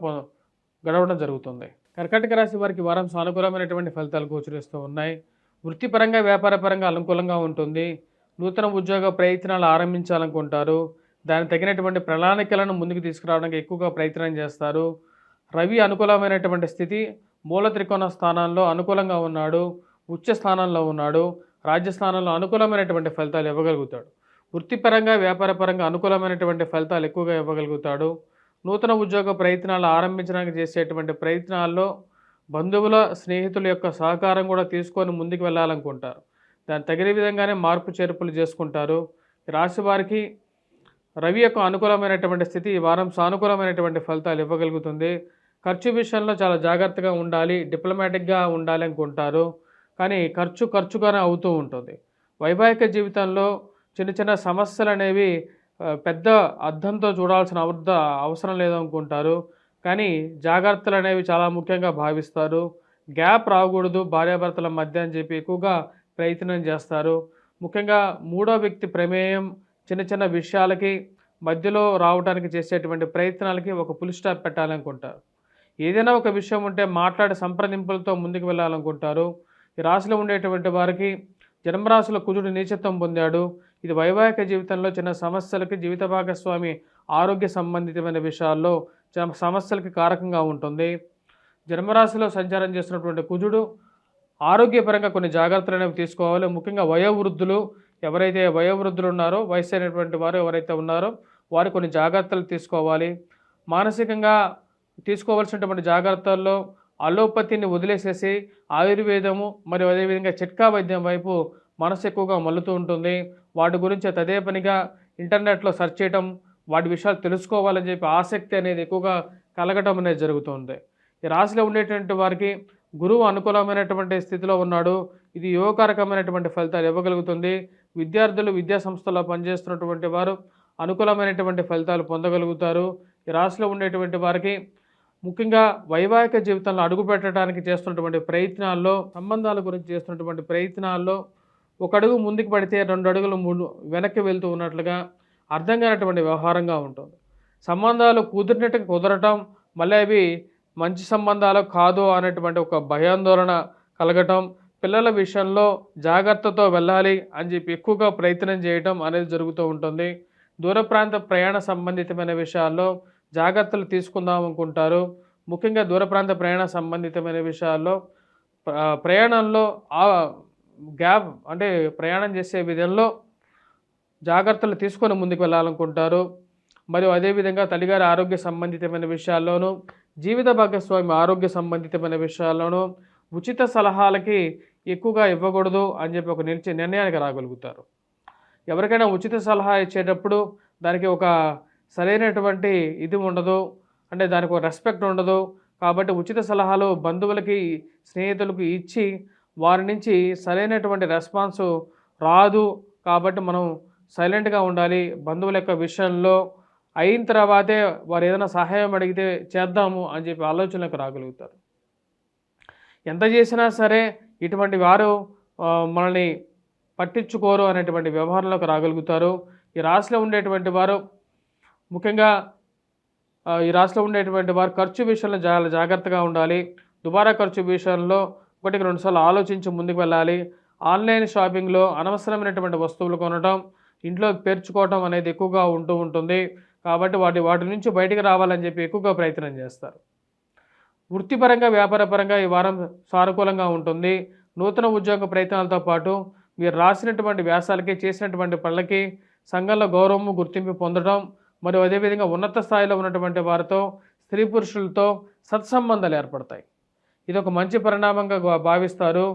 A: గడవడం జరుగుతుంది. కర్కాటక రాశి వారికి వారం సానుకూలమైనటువంటి ఫలితాలు గోచరిస్తూ ఉన్నాయి. వృత్తిపరంగా వ్యాపారపరంగా అనుకూలంగా ఉంటుంది. నూతన ఉద్యోగ ప్రయత్నాలు ఆరంభించాలనుకుంటారు. దానికి తగినటువంటి ప్రణాళికలను ముందుకు తీసుకురావడానికి ఎక్కువగా ప్రయత్నం చేస్తారు. రవి అనుకూలమైనటువంటి స్థితి మూల త్రికోణ స్థానంలో అనుకూలంగా ఉన్నాడు, ఉచ్చ స్థానంలో ఉన్నాడు, రాజ్యస్థానంలో అనుకూలమైనటువంటి ఫలితాలు ఇవ్వగలుగుతాడు. వృత్తిపరంగా వ్యాపారపరంగా అనుకూలమైనటువంటి ఫలితాలు ఎక్కువగా ఇవ్వగలుగుతాడు. నూతన ఉద్యోగ ప్రయత్నాలు ఆరంభించడానికి చేసేటువంటి ప్రయత్నాల్లో బంధువుల స్నేహితుల యొక్క సహకారం కూడా తీసుకొని ముందుకు వెళ్ళాలనుకుంటారు. దాని తగిన విధంగానే మార్పు చేర్పులు చేసుకుంటారు. రాశి వారికి రవి యొక్క అనుకూలమైనటువంటి స్థితి ఈ వారం సానుకూలమైనటువంటి ఫలితాలు ఇవ్వగలుగుతుంది. ఖర్చు విషయంలో చాలా జాగ్రత్తగా ఉండాలి, డిప్లొమాటిక్గా ఉండాలి అనుకుంటారు, కానీ ఖర్చుగానే అవుతూ ఉంటుంది. వైవాహిక జీవితంలో చిన్న చిన్న సమస్యలు అనేవి పెద్ద అర్థంతో చూడాల్సిన అవసరం లేదనుకుంటారు, కానీ జాగ్రత్తలు అనేవి చాలా ముఖ్యంగా భావిస్తారు. గ్యాప్ రాకూడదు భార్యాభర్తల మధ్య అని చెప్పి ఎక్కువగా ప్రయత్నం చేస్తారు. ముఖ్యంగా మూడో వ్యక్తి ప్రమేయం చిన్న చిన్న విషయాలకి మధ్యలో రావడానికి చేసేటువంటి ప్రయత్నాలకి ఒక ఫుల్ స్టాప్ పెట్టాలనుకుంటారు. ఏదైనా ఒక విషయం ఉంటే మాట్లాడే సంప్రదింపులతో ముందుకు వెళ్ళాలనుకుంటారు. ఈ రాశిలో ఉండేటువంటి వారికి జన్మరాశిలో కుజుడు నీచత్వం పొందాడు. ఇది వైవాహిక జీవితంలో చిన్న సమస్యలకి, జీవిత భాగస్వామి ఆరోగ్య సంబంధితమైన విషయాల్లో సమస్యలకి కారకంగా ఉంటుంది. జన్మరాశిలో సంచారం చేస్తున్నటువంటి కుజుడు ఆరోగ్యపరంగా కొన్ని జాగ్రత్తలు అనేవి తీసుకోవాలి. ముఖ్యంగా వయోవృద్ధులు ఎవరైతే వయోవృద్ధులు ఉన్నారో, వయసు అయినటువంటి వారు ఎవరైతే ఉన్నారో వారు కొన్ని జాగ్రత్తలు తీసుకోవాలి. మానసికంగా తీసుకోవాల్సినటువంటి జాగ్రత్తల్లో అలోపతిని వదిలేసేసి ఆయుర్వేదము మరియు అదేవిధంగా చిట్కా వైద్యం వైపు మనసు ఎక్కువగా మల్లుతూ ఉంటుంది. వాటి గురించి తదే పనిగా ఇంటర్నెట్లో సెర్చ్ చేయటం, వాటి విషయాలు తెలుసుకోవాలని చెప్పి ఆసక్తి అనేది ఎక్కువగా కలగటం అనేది జరుగుతుంది. ఈ రాశిలో ఉండేటువంటి వారికి గురువు అనుకూలమైనటువంటి స్థితిలో ఉన్నాడు. ఇది యోగకారకమైనటువంటి ఫలితాలు ఇవ్వగలుగుతుంది. విద్యార్థులు విద్యా సంస్థల్లో పనిచేస్తున్నటువంటి వారు అనుకూలమైనటువంటి ఫలితాలు పొందగలుగుతారు. ఈ రాశిలో ఉండేటువంటి వారికి ముఖ్యంగా వైవాహిక జీవితంలో అడుగుపెట్టడానికి చేస్తున్నటువంటి ప్రయత్నాల్లో, సంబంధాల గురించి చేస్తున్నటువంటి ప్రయత్నాల్లో ఒక అడుగు ముందుకు పడితే 2 అడుగులు వెనక్కి వెళ్తూ ఉన్నట్లుగా అర్థం కానటువంటి వ్యవహారంగా ఉంటుంది. సంబంధాలు కుదిరినట్టుగా కుదరటం, మళ్ళీ అవి మంచి సంబంధాలు కాదు అనేటువంటి ఒక భయాందోళన కలగటం, పిల్లల విషయంలో జాగ్రత్తతో వెళ్ళాలి అని చెప్పి ఎక్కువగా ప్రయత్నం చేయటం అనేది జరుగుతూ ఉంటుంది. దూర ప్రాంత ప్రయాణ సంబంధితమైన విషయాల్లో జాగ్రత్తలు తీసుకుందాం అనుకుంటారు. ముఖ్యంగా దూర ప్రాంత ప్రయాణ సంబంధితమైన విషయాల్లో ప్రయాణంలో గ్యాప్ అంటే ప్రయాణం చేసే విధంలో జాగ్రత్తలు తీసుకొని ముందుకు వెళ్ళాలనుకుంటారు. మరియు అదేవిధంగా తల్లిగారి ఆరోగ్య సంబంధితమైన విషయాల్లోనూ, జీవిత భాగస్వామి ఆరోగ్య సంబంధితమైన విషయాల్లోనూ ఉచిత సలహాలకి ఎక్కువగా ఇవ్వకూడదు అని చెప్పి ఒక నిర్ణయానికి రాగలుగుతారు. ఎవరికైనా ఉచిత సలహా ఇచ్చేటప్పుడు దానికి ఒక సరైనటువంటి ఇది ఉండదు, అంటే దానికి ఒక రెస్పెక్ట్ ఉండదు. కాబట్టి ఉచిత సలహాలు బంధువులకి, స్నేహితులకు ఇచ్చి వారి నుంచి సరైనటువంటి రెస్పాన్స్ రాదు. కాబట్టి మనం సైలెంట్గా ఉండాలి. బంధువుల యొక్క విషయంలో అయిన తర్వాతే వారు ఏదైనా సహాయం అడిగితే చేద్దాము అని చెప్పి ఆలోచనలకు రాగలుగుతారు. ఎంత చేసినా సరే ఇటువంటి వారు మనల్ని పట్టించుకోరు అనేటువంటి వ్యవహారంలోకి రాగలుగుతారు. ఈ రాశిలో ఉండేటువంటి వారు ముఖ్యంగా ఖర్చు విషయంలో చాలా జాగ్రత్తగా ఉండాలి. దుబారా ఖర్చు విషయంలో 1-2 సార్లు ఆలోచించి ముందుకు వెళ్ళాలి. ఆన్లైన్ షాపింగ్లో అనవసరమైనటువంటి వస్తువులు కొనడం, ఇంట్లో పేర్చుకోవటం అనేది ఎక్కువగా ఉంటూ ఉంటుంది. కాబట్టి వాటి నుంచి బయటికి రావాలని చెప్పి ఎక్కువగా ప్రయత్నం చేస్తారు. వృత్తిపరంగా, వ్యాపారపరంగా ఈ వారం సానుకూలంగా ఉంటుంది. నూతన ఉద్యోగ ప్రయత్నాలతో పాటు మీరు రాసినటువంటి వ్యాసాలకి, చేసినటువంటి పనులకి సంఘంలో గౌరవము, గుర్తింపు పొందడం, మరియు అదేవిధంగా ఉన్నత స్థాయిలో ఉన్నటువంటి వారితో, స్త్రీ పురుషులతో సత్సంబంధాలు ఏర్పడతాయి. ఇది ఒక మంచి పరిణామంగా భావిస్తారు.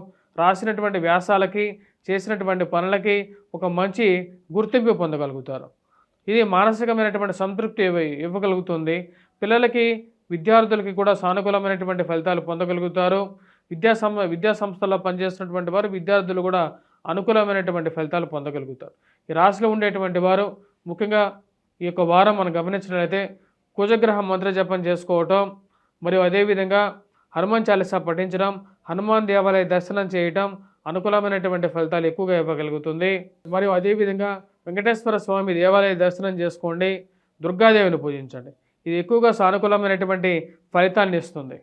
A: రాసినటువంటి వ్యాసాలకి, చేసినటువంటి పనులకి ఒక మంచి గుర్తింపు పొందగలుగుతారు. ఇది మానసికమైనటువంటి సంతృప్తి ఇవ్వగలుగుతుంది. పిల్లలకి, విద్యార్థులకి కూడా సానుకూలమైనటువంటి ఫలితాలు పొందగలుగుతారు. విద్యా సంస్థల్లో పనిచేస్తున్నటువంటి వారు, విద్యార్థులు కూడా అనుకూలమైనటువంటి ఫలితాలు పొందగలుగుతారు. ఈ రాశిలో ఉండేటువంటి వారు ముఖ్యంగా ఈ యొక్క వారం మనం గమనించినట్లయితే కుజగ్రహ మంత్ర జపం చేసుకోవటం, మరియు అదేవిధంగా హనుమాన్ చాలీసా పఠించడం, హనుమాన్ దేవాలయ దర్శనం చేయటం అనుకూలమైనటువంటి ఫలితాలు ఎక్కువగా ఇవ్వగలుగుతుంది. మరియు అదేవిధంగా వెంకటేశ్వర స్వామి దేవాలయ దర్శనం చేసుకోండి, దుర్గాదేవిని పూజించండి. ఇది ఎక్కువగా సానుకూలమైనటువంటి ఫలితాన్ని ఇస్తుంది.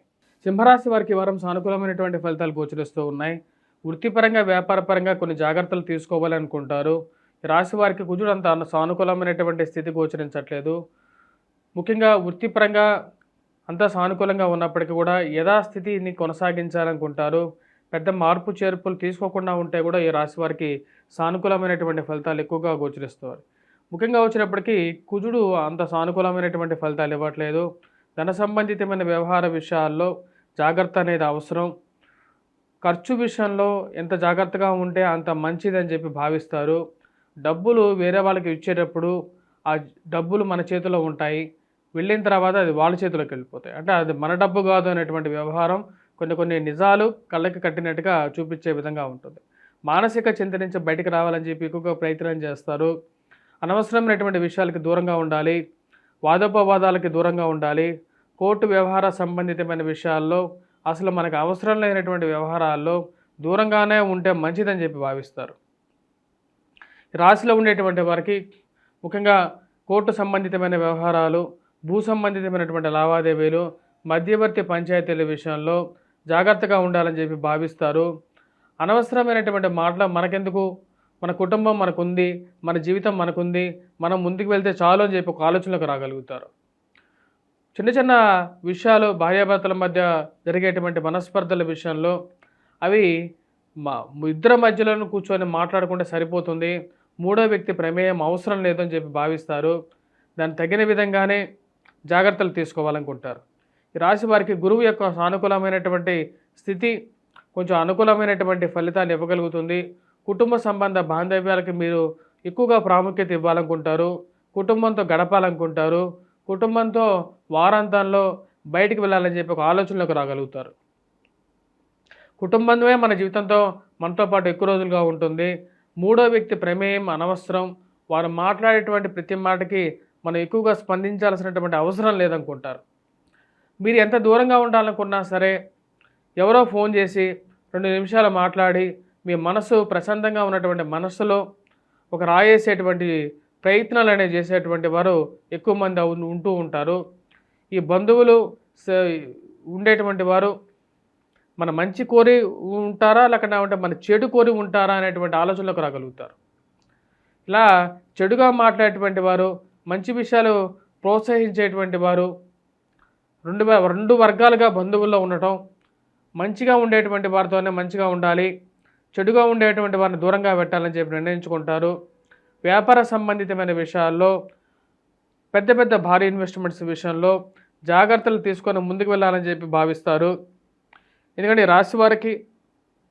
A: సింహరాశి వారికి వారం సానుకూలమైనటువంటి ఫలితాలు గోచరిస్తూ ఉన్నాయి. వృత్తిపరంగా, వ్యాపారపరంగా కొన్ని జాగ్రత్తలు తీసుకోవాలనుకుంటారు. ఈ రాశి వారికి కుజుడు అంత సానుకూలమైనటువంటి స్థితి గోచరించట్లేదు. ముఖ్యంగా వృత్తిపరంగా అంతా సానుకూలంగా ఉన్నప్పటికీ కూడా యథాస్థితిని కొనసాగించాలనుకుంటారు. పెద్ద మార్పు చేర్పులు తీసుకోకుండా ఉంటే కూడా ఈ రాశి వారికి సానుకూలమైనటువంటి ఫలితాలు ఎక్కువగా గోచరిస్తారు. ముఖ్యంగా వచ్చినప్పటికీ కుజుడు అంత సానుకూలమైనటువంటి ఫలితాలు ఇవ్వట్లేదు. ధన సంబంధితమైన వ్యవహార విషయాల్లో జాగ్రత్త అనేది అవసరం. ఖర్చు విషయంలో ఎంత జాగ్రత్తగా ఉంటే అంత మంచిదని చెప్పి భావిస్తారు. డబ్బులు వేరే వాళ్ళకి ఇచ్చేటప్పుడు ఆ డబ్బులు మన చేతిలో ఉంటాయి, వెళ్ళిన తర్వాత అది వాళ్ళ చేతిలోకి వెళ్ళిపోతాయి. అంటే అది మన డబ్బు కాదు అనేటువంటి వ్యవహారం కొన్ని నిజాలు కళ్ళకి కట్టినట్టుగా చూపించే విధంగా ఉంటుంది. మానసిక చింత నుంచి బయటకు రావాలని చెప్పి ఎక్కువగా ప్రయత్నం చేస్తారు. అనవసరమైనటువంటి విషయాలకి దూరంగా ఉండాలి, వాదోపవాదాలకి దూరంగా ఉండాలి. కోర్టు వ్యవహార సంబంధితమైన విషయాల్లో, అసలు మనకు అవసరం లేనటువంటి వ్యవహారాల్లో దూరంగానే ఉంటే మంచిదని చెప్పి భావిస్తారు. రాశిలో ఉండేటువంటి వారికి ముఖ్యంగా కోర్టు సంబంధితమైన వ్యవహారాలు, భూ సంబంధితమైనటువంటి లావాదేవీలు, మధ్యవర్తి పంచాయతీల విషయంలో జాగ్రత్తగా ఉండాలని చెప్పి భావిస్తారు. అనవసరమైనటువంటి మాటలు మనకెందుకు, మన కుటుంబం మనకుంది, మన జీవితం మనకుంది, మనం ముందుకు వెళ్తే చాలు అని చెప్పి ఒక ఆలోచనలకు రాగలుగుతారు. చిన్న చిన్న విషయాలు, భార్యాభర్తల మధ్య జరిగేటువంటి మనస్పర్ధల విషయంలో అవి ఇద్దరి మధ్యలో కూర్చొని మాట్లాడుకుంటే సరిపోతుంది, మూడో వ్యక్తి ప్రమేయం అవసరం లేదని చెప్పి భావిస్తారు. దానికి తగిన విధంగానే జాగ్రత్తలు తీసుకోవాలనుకుంటారు. ఈ రాశి వారికి గురువు యొక్క సానుకూలమైనటువంటి స్థితి కొంచెం అనుకూలమైనటువంటి ఫలితాలు ఇవ్వగలుగుతుంది. కుటుంబ సంబంధ బాంధవ్యాలకి మీరు ఎక్కువగా ప్రాముఖ్యత ఇవ్వాలనుకుంటారు. కుటుంబంతో గడపాలనుకుంటారు. కుటుంబంతో వారాంతంలో బయటికి వెళ్ళాలని చెప్పి ఒక ఆలోచనలోకి రాగలుగుతారు. కుటుంబమే మన జీవితంతో మనతో పాటు ఎక్కువ రోజులుగా ఉంటుంది. మూడో వ్యక్తి ప్రమేయం అనవసరం. వారు మాట్లాడేటువంటి ప్రతి మాటకి మనం ఎక్కువగా స్పందించాల్సినటువంటి అవసరం లేదనుకుంటారు. మీరు ఎంత దూరంగా ఉండాలనుకున్నా సరే ఎవరో ఫోన్ చేసి 2 నిమిషాలు మాట్లాడి మీ మనసు ప్రశాంతంగా ఉన్నటువంటి మనస్సులో ఒక రాయేసేటువంటి ప్రయత్నాలు అనేవి చేసేటువంటి వారు ఎక్కువ మంది ఉంటూ ఉంటారు. ఈ బంధువులు ఉండేటువంటి వారు మన మంచి కోరి ఉంటారా, లేకపోతే మన చెడు కోరి ఉంటారా అనేటువంటి ఆలోచనలోకి రాగలుగుతారు. ఇలా చెడుగా మాట్లాడేటువంటి వారు, మంచి విషయాలు ప్రోత్సహించేటువంటి వారు, రెండు వర్గాలుగా బంధువుల్లో ఉండటం, మంచిగా ఉండేటువంటి వారితోనే మంచిగా ఉండాలి, చెడుగా ఉండేటువంటి వారిని దూరంగా పెట్టాలని చెప్పి నిర్ణయించుకుంటారు. వ్యాపార సంబంధితమైన విషయాల్లో, పెద్ద భారీ ఇన్వెస్ట్మెంట్స్ విషయంలో జాగ్రత్తలు తీసుకొని ముందుకు వెళ్ళాలని చెప్పి భావిస్తారు. ఎందుకంటే రాశి వారికి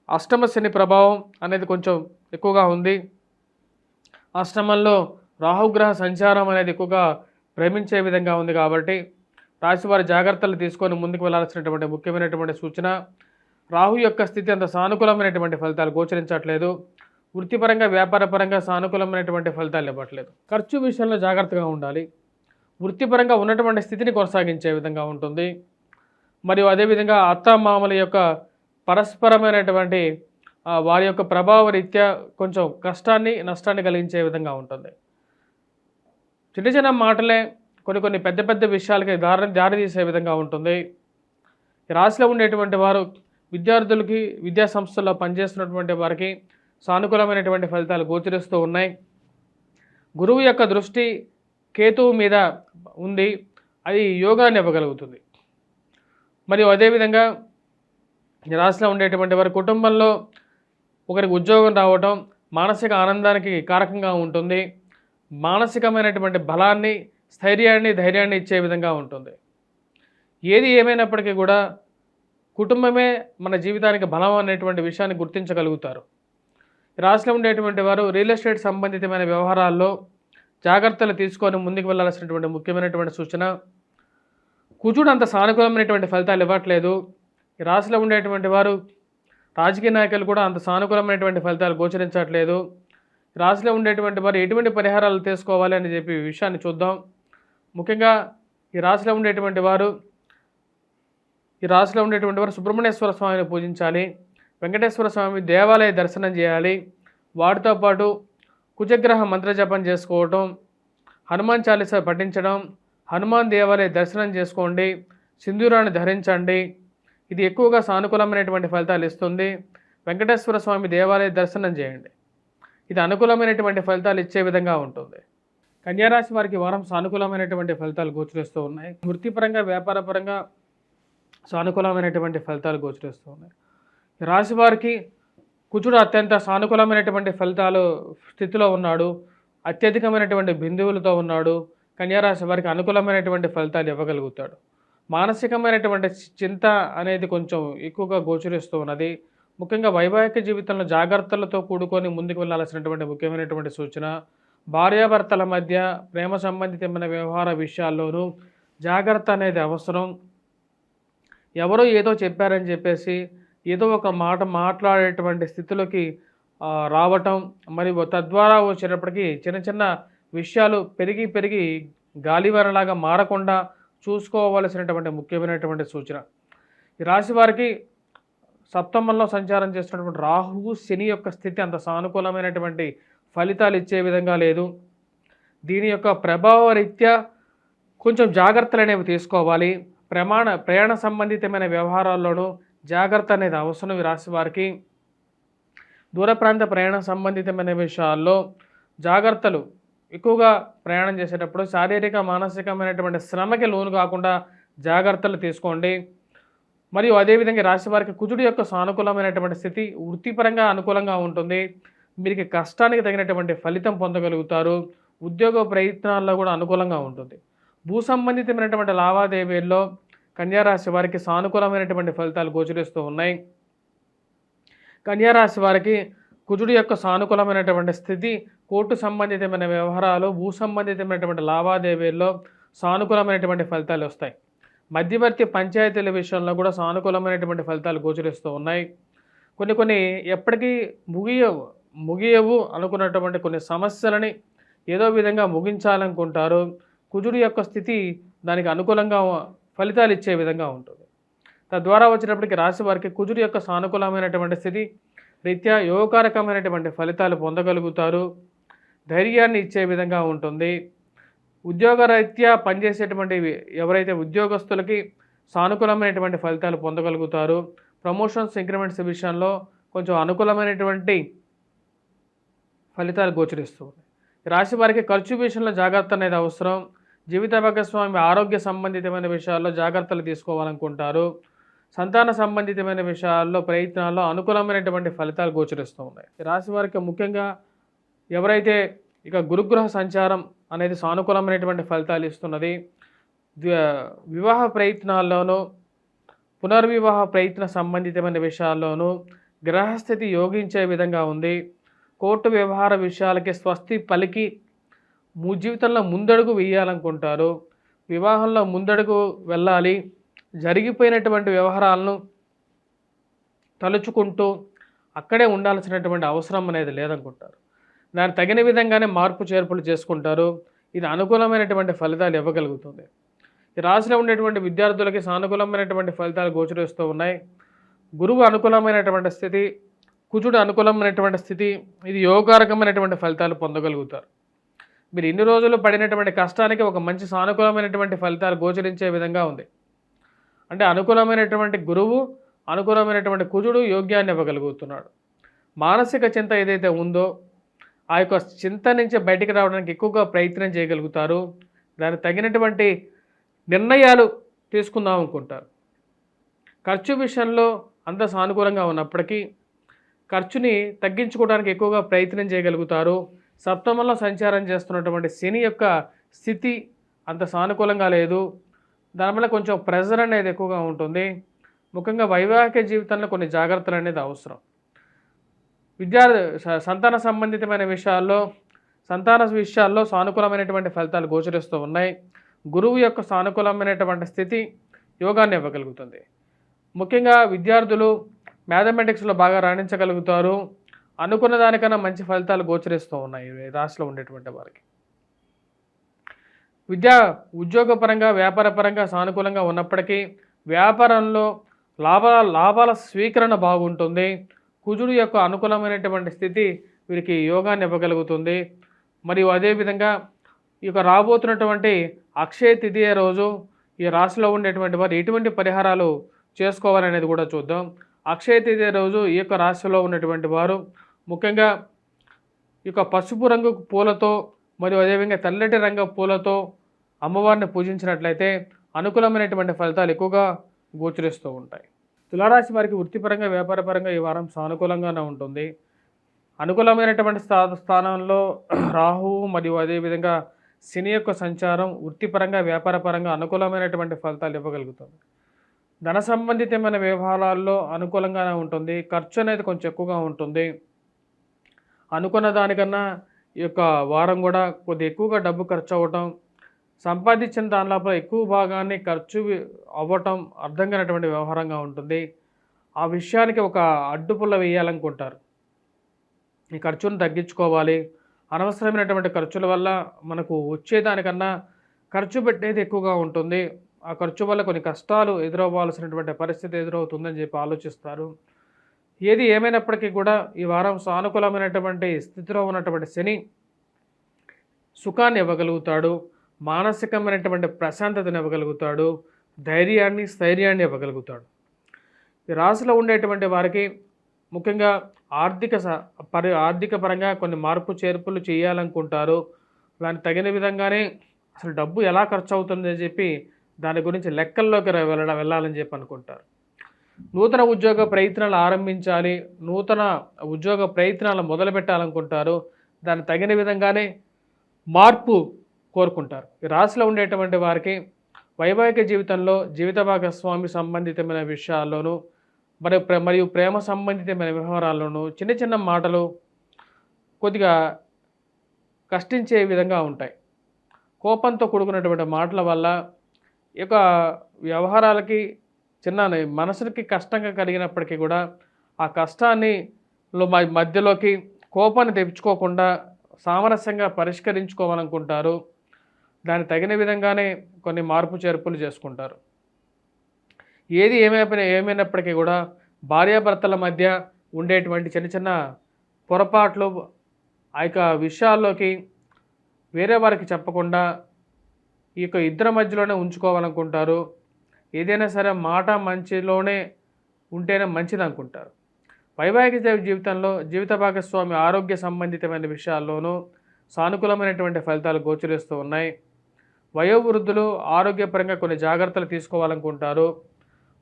A: అష్టమ శని ప్రభావం అనేది కొంచెం ఎక్కువగా ఉంది. అష్టమంలో రాహుగ్రహ సంచారం అనేది ఎక్కువగా ప్రేమించే విధంగా ఉంది. కాబట్టి రాశివారి జాగ్రత్తలు తీసుకొని ముందుకు వెళ్లాల్సినటువంటి ముఖ్యమైనటువంటి సూచన. రాహు యొక్క స్థితి అంత సానుకూలమైనటువంటి ఫలితాలు గోచరించట్లేదు. వృత్తిపరంగా, వ్యాపారపరంగా సానుకూలమైనటువంటి ఫలితాలు ఇవ్వట్లేదు. ఖర్చు విషయంలో జాగ్రత్తగా ఉండాలి. వృత్తిపరంగా ఉన్నటువంటి స్థితిని కొనసాగించే విధంగా ఉంటుంది. మరియు అదేవిధంగా అత్తామామల యొక్క పరస్పరమైనటువంటి వారి యొక్క ప్రభావ రీత్యా కొంచెం కష్టాన్ని, నష్టాన్ని కలిగించే విధంగా ఉంటుంది. చిన్న మాటలే కొన్ని పెద్ద విషయాలకి దారి తీసే విధంగా ఉంటుంది. ఈ రాశిలో ఉండేటువంటి వారు విద్యార్థులకి, విద్యా సంస్థల్లో పనిచేస్తున్నటువంటి వారికి సానుకూలమైనటువంటి ఫలితాలు గోచరిస్తూ ఉన్నాయి. గురువు యొక్క దృష్టి కేతువు మీద ఉంది, అది యోగాన్ని ఇవ్వగలుగుతుంది. మరియు అదేవిధంగా ఈ రాశిలో ఉండేటువంటి వారి కుటుంబంలో ఒకరికి ఉద్యోగం రావటం మానసిక ఆనందానికి కారకంగా ఉంటుంది. మానసికమైనటువంటి బలాన్ని, స్థైర్యాన్ని, ధైర్యాన్ని ఇచ్చే విధంగా ఉంటుంది. ఏది ఏమైనప్పటికీ కూడా కుటుంబమే మన జీవితానికి బలం అనేటువంటి విషయాన్ని గుర్తించగలుగుతారు. రాశిలో ఉండేటువంటి వారు రియల్ ఎస్టేట్ సంబంధితమైన వ్యవహారాల్లో జాగ్రత్తలు తీసుకొని ముందుకు వెళ్ళాల్సినటువంటి ముఖ్యమైనటువంటి సూచన. కుజుడు అంత సానుకూలమైనటువంటి ఫలితాలు ఇవ్వట్లేదు. ఈ రాశిలో ఉండేటువంటి వారు రాజకీయ నాయకులు కూడా అంత సానుకూలమైనటువంటి ఫలితాలు గోచరించట్లేదు. రాశిలో ఉండేటువంటి వారు ఎటువంటి పరిహారాలు తీసుకోవాలి అని చెప్పి విషయాన్ని చూద్దాం. ముఖ్యంగా ఈ రాశిలో ఉండేటువంటి వారు సుబ్రహ్మణ్యేశ్వర స్వామిని పూజించాలి. వెంకటేశ్వర స్వామి దేవాలయ దర్శనం చేయాలి. వాటితో పాటు కుజగ్రహ మంత్రజపం చేసుకోవటం, హనుమాన్ చాలీసా పఠించడం, హనుమాన్ దేవాలయ దర్శనం చేసుకోండి, సింధూరాన్ని ధరించండి. ఇది ఎక్కువగా సానుకూలమైనటువంటి ఫలితాలు ఇస్తుంది. వెంకటేశ్వర స్వామి దేవాలయ దర్శనం చేయండి. ఇది అనుకూలమైనటువంటి ఫలితాలు ఇచ్చే విధంగా ఉంటుంది. కన్యారాశి వారికి వారం సానుకూలమైనటువంటి ఫలితాలు గోచరిస్తూ ఉన్నాయి. వృత్తిపరంగా, వ్యాపారపరంగా సానుకూలమైనటువంటి ఫలితాలు గోచరిస్తూ ఉన్నాయి. రాశి వారికి కుజుడు అత్యంత సానుకూలమైనటువంటి ఫలితాలు స్థితిలో ఉన్నాడు. అత్యధికమైనటువంటి బిందువులతో ఉన్నాడు. కన్యారాశి వారికి అనుకూలమైనటువంటి ఫలితాలు ఇవ్వగలుగుతాడు. మానసికమైనటువంటి చింత అనేది కొంచెం ఎక్కువగా గోచరిస్తూ ఉన్నది. ముఖ్యంగా వైవాహిక జీవితంలో జాగ్రత్తలతో కూడుకొని ముందుకు వెళ్ళాల్సినటువంటి ముఖ్యమైనటువంటి సూచన. భార్యాభర్తల మధ్య ప్రేమ సంబంధితమైన వ్యవహార విషయాల్లోనూ జాగ్రత్త అనేది అవసరం. ఎవరో ఏదో చెప్పారని చెప్పేసి ఏదో ఒక మాట మాట్లాడేటువంటి స్థితిలోకి రావటం, మరి తద్వారా వచ్చేటప్పటికి చిన్న చిన్న విషయాలు పెరిగి గాలివానలాగా మారకుండా చూసుకోవలసినటువంటి ముఖ్యమైనటువంటి సూచన. ఈ రాశి వారికి సప్తమంలో సంచారం చేస్తున్నటువంటి రాహువు, శని యొక్క స్థితి అంత సానుకూలమైనటువంటి ఫలితాలు ఇచ్చే విధంగా లేదు. దీని యొక్క ప్రభావ రీత్యా కొంచెం జాగ్రత్తలు అనేవి తీసుకోవాలి. ప్రయాణ సంబంధితమైన వ్యవహారాల్లోనూ జాగ్రత్త అనేది అవసరం. ఈ రాశి వారికి దూర ప్రాంత ప్రయాణ సంబంధితమైన విషయాల్లో జాగ్రత్తలు ఎక్కువగా ప్రయాణం చేసేటప్పుడు శారీరక మానసికమైనటువంటి శ్రమకి లోను కాకుండా జాగ్రత్తలు తీసుకోండి. మరియు అదేవిధంగా రాశి వారికి కుజుడు యొక్క సానుకూలమైనటువంటి స్థితి వృత్తిపరంగా అనుకూలంగా ఉంటుంది. మీకు కష్టానికి తగినటువంటి ఫలితం పొందగలుగుతారు. ఉద్యోగ ప్రయత్నాల్లో కూడా అనుకూలంగా ఉంటుంది. భూ సంబంధితమైనటువంటి లావాదేవీల్లో కన్యారాశి వారికి సానుకూలమైనటువంటి ఫలితాలు గోచరిస్తూ ఉన్నాయి. కన్యారాశి వారికి కుజుడు యొక్క సానుకూలమైనటువంటి స్థితి కోర్టు సంబంధితమైన వ్యవహారాలు, భూ సంబంధితమైనటువంటి లావాదేవీల్లో సానుకూలమైనటువంటి ఫలితాలు వస్తాయి. మధ్యవర్తి పంచాయతీల విషయంలో కూడా సానుకూలమైనటువంటి ఫలితాలు గోచరిస్తూ ఉన్నాయి. కొన్ని ఎప్పటికీ ముగియవు అనుకున్నటువంటి కొన్ని సమస్యలని ఏదో విధంగా ముగించాలనుకుంటారు. కుజుడు యొక్క స్థితి దానికి అనుకూలంగా ఫలితాలు ఇచ్చే విధంగా ఉంటుంది. తద్వారా వచ్చేటప్పటికి రాశి వారికి కుజుడు యొక్క సానుకూలమైనటువంటి స్థితి రీత్యా యోగకారకమైనటువంటి ఫలితాలు పొందగలుగుతారు. ధైర్యాన్ని ఇచ్చే విధంగా ఉంటుంది. ఉద్యోగరీత్యా పనిచేసేటువంటి ఎవరైతే ఉద్యోగస్తులకి సానుకూలమైనటువంటి ఫలితాలు పొందగలుగుతారు. ప్రమోషన్స్, ఇంక్రిమెంట్స్ విషయంలో కొంచెం అనుకూలమైనటువంటి ఫలితాలు గోచరిస్తుంది. రాశి వారికి ఖర్చు విషయంలో జాగ్రత్త అనేది అవసరం. జీవిత భాగస్వామి ఆరోగ్య సంబంధితమైన విషయాల్లో జాగ్రత్తలు తీసుకోవాలనుకుంటారు. సంతాన సంబంధితమైన విషయాల్లో ప్రయత్నాల్లో అనుకూలమైనటువంటి ఫలితాలు గోచరిస్తూ ఉన్నాయి. రాశి వారికి ముఖ్యంగా ఎవరైతే ఇక గురుగ్రహ సంచారం అనేది సానుకూలమైనటువంటి ఫలితాలు ఇస్తున్నది. వివాహ ప్రయత్నాల్లోనూ పునర్వివాహ ప్రయత్న సంబంధితమైన విషయాల్లోనూ గ్రహస్థితి యోగించే విధంగా ఉంది. కోర్టు వ్యవహార విషయాలకి స్వస్తి పలికి జీవితంలో ముందడుగు వేయాలనుకుంటారు. వివాహంలో ముందడుగు వెళ్ళాలి. జరిగిపోయినటువంటి వ్యవహారాలను తలుచుకుంటూ అక్కడే ఉండాల్సినటువంటి అవసరం అనేది లేదనుకుంటారు. దానికి తగిన విధంగానే మార్పు చేర్పులు చేసుకుంటారు. ఇది అనుకూలమైనటువంటి ఫలితాలు ఇవ్వగలుగుతుంది. ఈ రాశిలో ఉండేటువంటి విద్యార్థులకి సానుకూలమైనటువంటి ఫలితాలు గోచరిస్తూ ఉన్నాయి. గురువు అనుకూలమైనటువంటి స్థితి, కుజుడు అనుకూలమైనటువంటి స్థితి, ఇది యోగకారకమైనటువంటి ఫలితాలు పొందగలుగుతారు. మీరు ఇన్ని రోజులు పడినటువంటి కష్టానికి ఒక మంచి సానుకూలమైనటువంటి ఫలితాలు గోచరించే విధంగా ఉంది. అంటే అనుకూలమైనటువంటి గురువు, అనుకూలమైనటువంటి కుజుడు యోగ్యాన్ని ఇవ్వగలుగుతున్నాడు. మానసిక చింత ఏదైతే ఉందో ఆ యొక్క చింత నుంచి బయటికి రావడానికి ఎక్కువగా ప్రయత్నం చేయగలుగుతారు. దానికి తగినటువంటి నిర్ణయాలు తీసుకుందాం అనుకుంటారు. ఖర్చు విషయంలో అంత సానుకూలంగా ఉన్నప్పటికీ ఖర్చుని తగ్గించుకోవడానికి ఎక్కువగా ప్రయత్నం చేయగలుగుతారు. సప్తమంలో సంచారం చేస్తున్నటువంటి శని యొక్క స్థితి అంత సానుకూలంగా లేదు. దానివల్ల కొంచెం ప్రెజర్ అనేది ఎక్కువగా ఉంటుంది. ముఖ్యంగా వైవాహిక జీవితంలో కొన్ని జాగ్రత్తలు అనేది అవసరం. సంతాన సంబంధితమైన సంతాన విషయాల్లో సానుకూలమైనటువంటి ఫలితాలు గోచరిస్తూ ఉన్నాయి. గురువు యొక్క సానుకూలమైనటువంటి స్థితి యోగాన్ని ఇవ్వగలుగుతుంది. ముఖ్యంగా విద్యార్థులు మ్యాథమెటిక్స్లో బాగా రాణించగలుగుతారు. అనుకున్న దానికన్నా మంచి ఫలితాలు గోచరిస్తూ ఉన్నాయి రాశిలో ఉండేటువంటి వారికి. ఉద్యోగపరంగా వ్యాపారపరంగా సానుకూలంగా ఉన్నప్పటికీ వ్యాపారంలో లాభాల స్వీకరణ బాగుంటుంది. కుజుడు యొక్క అనుకూలమైనటువంటి స్థితి వీరికి యోగాన్ని ఇవ్వగలుగుతుంది. మరియు అదేవిధంగా ఈ యొక్క రాబోతున్నటువంటి అక్షయ తిథియ రోజు ఈ రాశిలో ఉండేటువంటి వారు ఎటువంటి పరిహారాలు చేసుకోవాలనేది కూడా చూద్దాం. అక్షయ తిథియ రోజు ఈ యొక్క రాశిలో ఉన్నటువంటి వారు ముఖ్యంగా ఈ యొక్క పసుపు రంగు పూలతో మరియు అదేవిధంగా తెల్లటి రంగు పూలతో అమ్మవారిని పూజించినట్లయితే అనుకూలమైనటువంటి ఫలితాలు ఎక్కువగా గోచరిస్తూ ఉంటాయి. తులారాశి వారికి వృత్తిపరంగా వ్యాపారపరంగా ఈ వారం సానుకూలంగానే ఉంటుంది. అనుకూలమైనటువంటి స్థానంలో రాహువు మరియు అదేవిధంగా శని యొక్క సంచారం వృత్తిపరంగా వ్యాపారపరంగా అనుకూలమైనటువంటి ఫలితాలు ఇవ్వగలుగుతుంది. ధన సంబంధితమైన వ్యవహారాల్లో అనుకూలంగానే ఉంటుంది. ఖర్చు అనేది కొంచెం ఎక్కువగా ఉంటుంది. అనుకున్న దానికన్నా ఈ యొక్క వారం కూడా కొద్దిగా ఎక్కువగా డబ్బు ఖర్చు అవ్వటం, సంపాదించిన దానిలో ఎక్కువ భాగాన్ని ఖర్చు అవ్వటం అర్థం కానటువంటి వ్యవహారంగా ఉంటుంది. ఆ విషయానికి ఒక అడ్డుపుల్ల వేయాలనుకుంటారు. ఈ ఖర్చును తగ్గించుకోవాలి. అనవసరమైనటువంటి ఖర్చుల వల్ల మనకు వచ్చేదానికన్నా ఖర్చు పెట్టేది ఎక్కువగా ఉంటుంది. ఆ ఖర్చు వల్ల కొన్ని కష్టాలు ఎదురవ్వాల్సినటువంటి పరిస్థితి ఎదురవుతుందని చెప్పి ఆలోచిస్తారు. ఏది ఏమైనప్పటికీ కూడా ఈ వారం సానుకూలమైనటువంటి స్థితిలో ఉన్నటువంటి శని సుఖాన్ని ఇవ్వగలుగుతాడు. మానసికమైనటువంటి ప్రశాంతతను ఇవ్వగలుగుతాడు. ధైర్యాన్ని స్థైర్యాన్ని ఇవ్వగలుగుతాడు. ఈ రాశిలో ఉండేటువంటి వారికి ముఖ్యంగా ఆర్థిక పరంగా కొన్ని మార్పు చేర్పులు చేయాలనుకుంటారు. దానికి తగిన విధంగానే అసలు డబ్బు ఎలా ఖర్చు అవుతుందని చెప్పి దాని గురించి లెక్కల్లోకి వెళ్ళాలని చెప్పి అనుకుంటారు. నూతన ఉద్యోగ ప్రయత్నాలు ఆరంభించాలి, నూతన ఉద్యోగ ప్రయత్నాలు మొదలుపెట్టాలనుకుంటారు. దానికి తగిన విధంగానే మార్పు కోరుకుంటారు. ఈ రాశిలో ఉండేటువంటి వారికి వైవాహిక జీవితంలో జీవిత భాగస్వామి సంబంధితమైన విషయాల్లోనూ మరియు ప్రేమ సంబంధితమైన వ్యవహారాల్లోనూ చిన్న చిన్న మాటలు కొద్దిగా కష్టించే విధంగా ఉంటాయి. కోపంతో కూడుకున్నటువంటి మాటల వల్ల ఈ యొక్క వ్యవహారాలకి చిన్న మనసుకి కష్టంగా కలిగినప్పటికీ కూడా ఆ కష్టాన్ని మధ్యలోకి కోపాన్ని తెచ్చుకోకుండా సామరస్యంగా పరిష్కరించుకోవాలనుకుంటారు. దానికి తగిన విధంగానే కొన్ని మార్పు చేర్పులు చేసుకుంటారు. ఏది ఏమైనప్పటికీ కూడా భార్యాభర్తల మధ్య ఉండేటువంటి చిన్న చిన్న పొరపాట్లు ఆ యొక్క విషయాల్లోకి వేరే వారికి చెప్పకుండా ఈ యొక్క ఇద్దరి మధ్యలోనే ఉంచుకోవాలనుకుంటారు. ఏదైనా సరే మాట మంచిలోనే ఉంటేనే మంచిది అనుకుంటారు. వైవాహిక జీవితంలో జీవిత భాగస్వామి ఆరోగ్య సంబంధితమైన విషయాల్లోనూ సానుకూలమైనటువంటి ఫలితాలు గోచరిస్తూ ఉన్నాయి. వయోవృద్ధులు ఆరోగ్యపరంగా కొన్ని జాగ్రత్తలు తీసుకోవాలనుకుంటారు.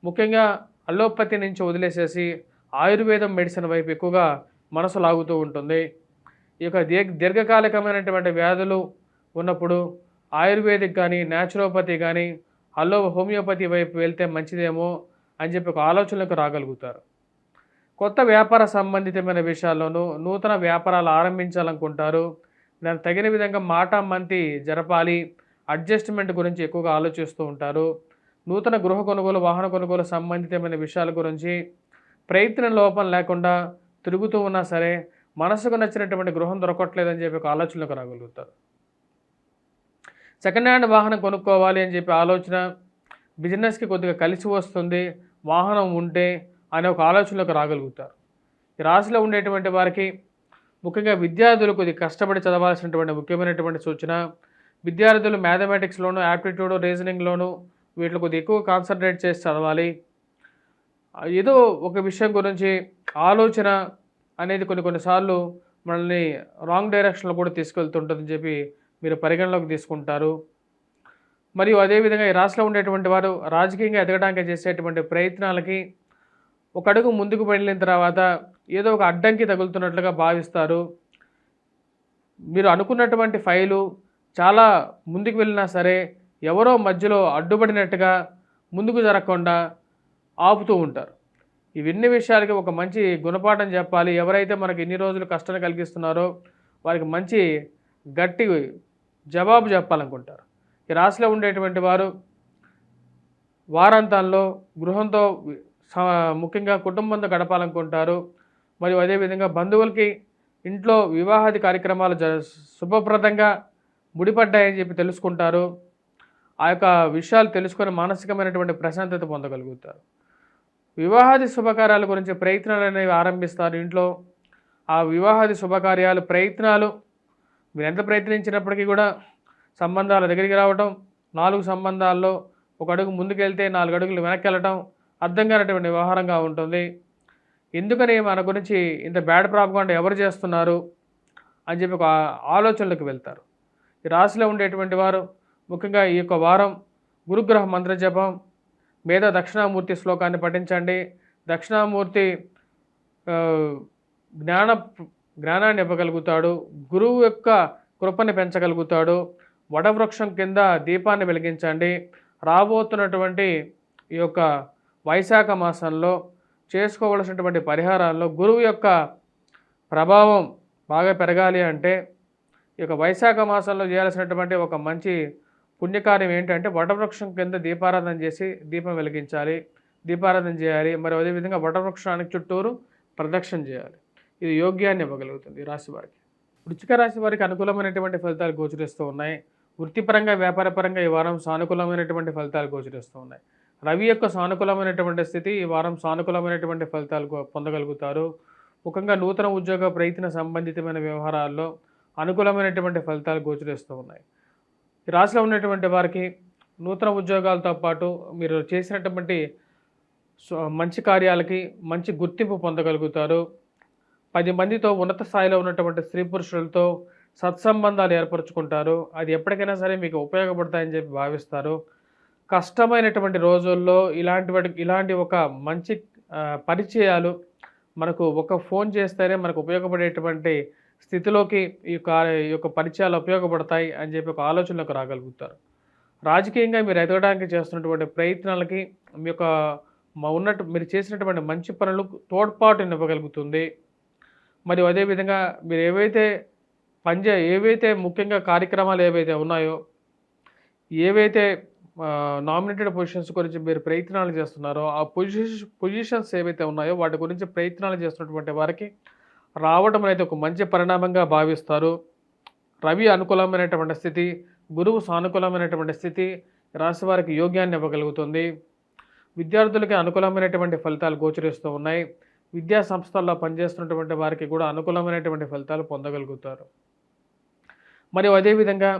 A: ముఖ్యంగా అల్లోపతి నుంచి వదిలేసేసి ఆయుర్వేదం మెడిసిన్ వైపు ఎక్కువగా మనసు లాగుతూ ఉంటుంది. ఈ యొక్క దీర్ఘకాలికమైనటువంటి వ్యాధులు ఉన్నప్పుడు ఆయుర్వేదిక్ కానీ న్యాచురోపతి కానీ హోమియోపతి వైపు వెళ్తే మంచిదేమో అని చెప్పి ఒక ఆలోచనలకు రాగలుగుతారు. కొత్త వ్యాపార సంబంధితమైన విషయాల్లోనూ నూతన వ్యాపారాలు ఆరంభించాలనుకుంటారు. దానికి తగిన విధంగా మాట మంతి జరపాలి, అడ్జస్ట్మెంట్ గురించి ఎక్కువగా ఆలోచిస్తూ ఉంటారు. నూతన గృహ కొనుగోలు వాహన కొనుగోలు సంబంధితమైన విషయాల గురించి ప్రయత్నం లోపం లేకుండా తిరుగుతూ ఉన్నా సరే మనసుకు నచ్చినటువంటి గృహం దొరకట్లేదని చెప్పి ఒక ఆలోచనలకు రాగలుగుతారు. సెకండ్ హ్యాండ్ వాహనం కొనుక్కోవాలి అని చెప్పి ఆలోచన బిజినెస్కి కొద్దిగా కలిసి వస్తుంది, వాహనం ఉంటే అనే ఒక ఆలోచనలకు రాగలుగుతారు. ఈ రాశిలో ఉండేటువంటి వారికి ముఖ్యంగా విద్యార్థులు కొద్దిగా కష్టపడి చదవాల్సినటువంటి ముఖ్యమైనటువంటి సూచన. విద్యార్థులు మ్యాథమెటిక్స్లోను యాప్టిట్యూడ్ రీజనింగ్లోను వీటిలో కొద్దిగా ఎక్కువ కాన్సన్ట్రేట్ చేసి చదవాలి. ఏదో ఒక విషయం గురించి ఆలోచన అనేది కొన్నిసార్లు మనల్ని రాంగ్ డైరెక్షన్లో కూడా తీసుకెళ్తుంటుందని చెప్పి మీరు పరిగణలోకి తీసుకుంటారు. మరియు అదేవిధంగా ఈ రాశిలో ఉండేటువంటి వారు రాజకీయంగా ఎదగడానికి చేసేటువంటి ప్రయత్నాలకి ఒక అడుగు ముందుకు వెళ్ళిన తర్వాత ఏదో ఒక అడ్డంకి తగులుతున్నట్లుగా భావిస్తారు. మీరు అనుకున్నటువంటి ఫైలు చాలా ముందుకు వెళ్ళినా సరే ఎవరో మధ్యలో అడ్డుపడినట్టుగా ముందుకు జరగకుండా ఆపుతూ ఉంటారు. ఇవన్నీ విషయాలకి ఒక మంచి గుణపాఠం చెప్పాలి. ఎవరైతే మనకి ఇన్ని రోజులు కష్టాన్ని కలిగిస్తున్నారో వారికి మంచి గట్టి జవాబు చెప్పాలనుకుంటారు. ఈ రాశిలో ఉండేటువంటి వారు వారాంతాల్లో గృహంతో ముఖ్యంగా కుటుంబంతో గడపాలనుకుంటారు. మరియు అదేవిధంగా బంధువులకి ఇంట్లో వివాహాది కార్యక్రమాలు శుభప్రదంగా ముడిపడ్డాయని చెప్పి తెలుసుకుంటారు. ఆ యొక్క విషయాలు తెలుసుకొని మానసికమైనటువంటి ప్రశాంతత పొందగలుగుతారు. వివాహాది శుభకార్యాల గురించి ప్రయత్నాలు అనేవి ఆరంభిస్తారు ఇంట్లో. ఆ వివాహాది శుభకార్యాలు ప్రయత్నాలు మీరు ఎంత ప్రయత్నించినప్పటికీ కూడా సంబంధాల దగ్గరికి రావటం, 4 సంబంధాల్లో ఒక అడుగు ముందుకెళ్తే 4 అడుగులు వెనక్కి వెళ్ళటం అర్థం కానటువంటి వ్యవహారంగా ఉంటుంది. ఎందుకని మన గురించి ఇంత బ్యాడ్ ప్రాపగాండా ఎవరు చేస్తున్నారు అని చెప్పి ఒక ఆలోచనలకు వెళ్తారు. ఈ రాశిలో ఉండేటువంటి వారు ముఖ్యంగా ఈ యొక్క వారం గురుగ్రహ మంత్ర జపం మీద దక్షిణామూర్తి శ్లోకాన్ని పఠించండి. దక్షిణామూర్తి జ్ఞానాన్ని ఇవ్వగలుగుతాడు. గురువు యొక్క కృపని పెంచగలుగుతాడు. వటవృక్షం కింద దీపాన్ని వెలిగించండి. రాబోతున్నటువంటి ఈ యొక్క వైశాఖ మాసంలో చేసుకోవలసినటువంటి పరిహారాల్లో గురువు యొక్క ప్రభావం బాగా పెరగాలి అంటే ఈ యొక్క వైశాఖ మాసంలో చేయాల్సినటువంటి ఒక మంచి పుణ్యకార్యం ఏంటంటే వటవృక్షం కింద దీపారాధన చేసి దీపం వెలిగించాలి, దీపారాధన చేయాలి. మరి అదేవిధంగా వటవృక్షానికి చుట్టూరు ప్రదక్షిణ చేయాలి. ఇది యోగ్యాన్ని ఇవ్వగలుగుతుంది ఈ రాశి వారికి. వృశ్చిక రాశి వారికి అనుకూలమైనటువంటి ఫలితాలు గోచరిస్తూ ఉన్నాయి. వృత్తిపరంగా వ్యాపారపరంగా ఈ వారం సానుకూలమైనటువంటి ఫలితాలు గోచరిస్తూ ఉన్నాయి. రవి యొక్క సానుకూలమైనటువంటి స్థితి ఈ వారం సానుకూలమైనటువంటి ఫలితాలు పొందగలుగుతారు. ముఖ్యంగా నూతన ఉద్యోగ ప్రయత్న సంబంధితమైన వ్యవహారాల్లో అనుకూలమైనటువంటి ఫలితాలు గోచరిస్తూ ఉన్నాయి. ఈ రాశిలో ఉన్నటువంటి వారికి నూతన ఉద్యోగాలతో పాటు మీరు చేసినటువంటి మంచి కార్యాలకి మంచి గుర్తింపు పొందగలుగుతారు. 10 మందితో ఉన్నత స్థాయిలో ఉన్నటువంటి స్త్రీ పురుషులతో సత్సంబంధాలు ఏర్పరచుకుంటారు. అది ఎప్పటికైనా సరే మీకు ఉపయోగపడతాయని చెప్పి భావిస్తారు. కష్టమైనటువంటి రోజుల్లో ఇలాంటి ఒక మంచి పరిచయాలు మనకు ఒక ఫోన్ చేస్తేనే మనకు ఉపయోగపడేటువంటి స్థితిలోకి ఈ యొక్క పరిచయాలు ఉపయోగపడతాయి అని చెప్పి ఒక ఆలోచనలోకి రాగలుగుతారు. రాజకీయంగా మీరు ఎదగడానికి చేస్తున్నటువంటి ప్రయత్నాలకి మీ యొక్క మీరు చేసినటువంటి మంచి పనులకు తోడ్పాటుని ఇవ్వగలుగుతుంది. మరియు అదేవిధంగా మీరు ఏవైతే ముఖ్యంగా కార్యక్రమాలు ఏవైతే ఉన్నాయో, ఏవైతే నామినేటెడ్ పొజిషన్స్ గురించి మీరు ప్రయత్నాలు చేస్తున్నారో ఆ పొజిషన్స్ ఏవైతే ఉన్నాయో వాటి గురించి ప్రయత్నాలు చేస్తున్నటువంటి వారికి రావడం అనేది ఒక మంచి పరిణామంగా భావిస్తారు. రవి అనుకూలమైనటువంటి స్థితి, గురువు సానుకూలమైనటువంటి స్థితి రాశి వారికి యోగ్యాన్ని ఇవ్వగలుగుతుంది. విద్యార్థులకి అనుకూలమైనటువంటి ఫలితాలు గోచరిస్తూ ఉన్నాయి. విద్యా సంస్థల్లో పనిచేస్తున్నటువంటి వారికి కూడా అనుకూలమైనటువంటి ఫలితాలు పొందగలుగుతారు. మరియు అదేవిధంగా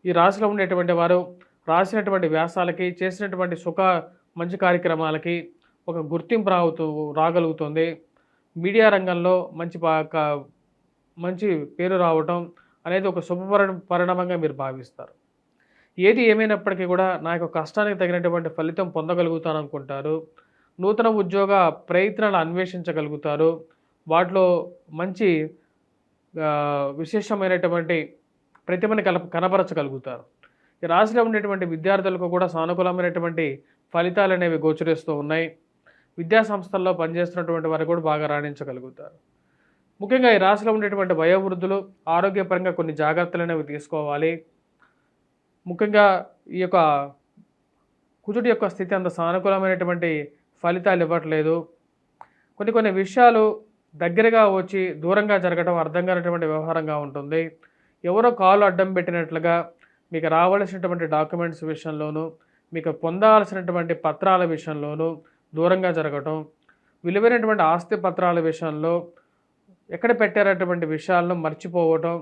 A: ఈ రాశిలో ఉండేటువంటి వారు రాసినటువంటి వ్యాసాలకి చేసినటువంటి మంచి కార్యక్రమాలకి ఒక గుర్తింపు రాగలుగుతుంది. మీడియా రంగంలో మంచి పేరు రావటం అనేది ఒక పరిణామంగా మీరు భావిస్తారు. ఏది ఏమైనప్పటికీ కూడా నా యొక్క కష్టానికి తగినటువంటి ఫలితం పొందగలుగుతాను అనుకుంటారు. నూతన ఉద్యోగ ప్రయత్నాలు అన్వేషించగలుగుతారు. వాటిలో మంచి విశేషమైనటువంటి ప్రతిభని కనబరచగలుగుతారు. ఈ రాశిలో ఉండేటువంటి విద్యార్థులకు కూడా సానుకూలమైనటువంటి ఫలితాలు అనేవి గోచరిస్తూ ఉన్నాయి. విద్యా సంస్థల్లో పనిచేస్తున్నటువంటి వారు కూడా బాగా రాణించగలుగుతారు. ముఖ్యంగా ఈ రాశిలో ఉండేటువంటి వయోవృద్ధులు ఆరోగ్యపరంగా కొన్ని జాగ్రత్తలు అనేవి తీసుకోవాలి. ముఖ్యంగా ఈ యొక్క కుజుడి యొక్క స్థితి అంత సానుకూలమైనటువంటి ఫలితాలు ఇవ్వట్లేదు. కొన్ని విషయాలు దగ్గరగా వచ్చి దూరంగా జరగడం అర్థం కానటువంటి వ్యవహారంగా ఉంటుంది. ఎవరో కాలు అడ్డం పెట్టినట్లుగా మీకు రావాల్సినటువంటి డాక్యుమెంట్స్ విషయంలోనూ మీకు పొందాల్సినటువంటి పత్రాల విషయంలోనూ దూరంగా జరగటం, విలువైనటువంటి ఆస్తి పత్రాల విషయంలో ఎక్కడ పెట్టారటువంటి విషయాలను మర్చిపోవటం,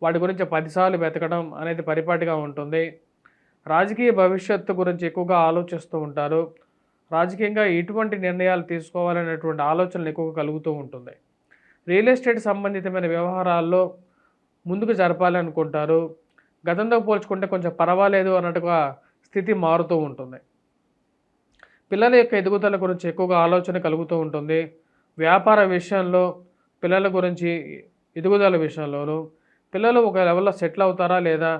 A: వాటి గురించి 10 సార్లు వెతకడం అనేది పరిపాటిగా ఉంటుంది. రాజకీయ భవిష్యత్తు గురించి ఎక్కువగా ఆలోచిస్తూ ఉంటారు. రాజకీయంగా ఎటువంటి నిర్ణయాలు తీసుకోవాలనేటువంటి ఆలోచనలు ఎక్కువగా కలుగుతూ ఉంటుంది. రియల్ ఎస్టేట్ సంబంధితమైన వ్యవహారాల్లో ముందుకు జరపాలనుకుంటారు. గతంతో పోల్చుకుంటే కొంచెం పర్వాలేదు అన్నట్టుగా స్థితి మారుతూ ఉంటుంది. పిల్లల యొక్క ఎదుగుదల గురించి ఎక్కువగా ఆలోచన కలుగుతూ ఉంటుంది. వ్యాపార విషయంలో పిల్లల గురించి ఎదుగుదల విషయంలోనూ పిల్లలు ఒక లెవెల్లో సెటిల్ అవుతారా లేదా,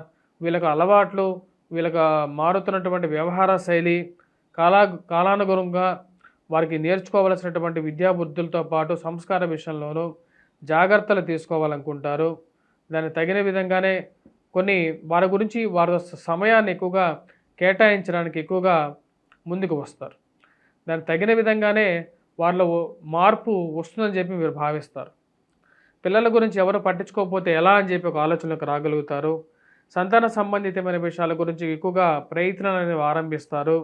A: వీళ్ళకి అలవాట్లు, వీళ్ళకి మారుతున్నటువంటి వ్యవహార శైలి, కాలానుగుణంగా వారికి నేర్చుకోవలసినటువంటి విద్యాబుద్ధులతో పాటు సంస్కార విషయంలోనూ జాగ్రత్తలు తీసుకోవాలనుకుంటారు. దానికి తగిన విధంగానే కొన్ని వారి గురించి వారి సమయాన్ని ఎక్కువగా కేటాయించడానికి ఎక్కువగా ముందుకు వస్తారు. దానికి తగిన విధంగానే వాళ్ళ మార్పు వస్తుందని చెప్పి మీరు భావిస్తారు. పిల్లల గురించి ఎవరు పట్టించుకోకపోతే ఎలా అని చెప్పి ఒక ఆలోచనకు రాగలుగుతారు. సంతాన సంబంధితమైన విషయాల గురించి ఎక్కువగా ప్రయత్నాలు అనేవి ఆరంభిస్తారు.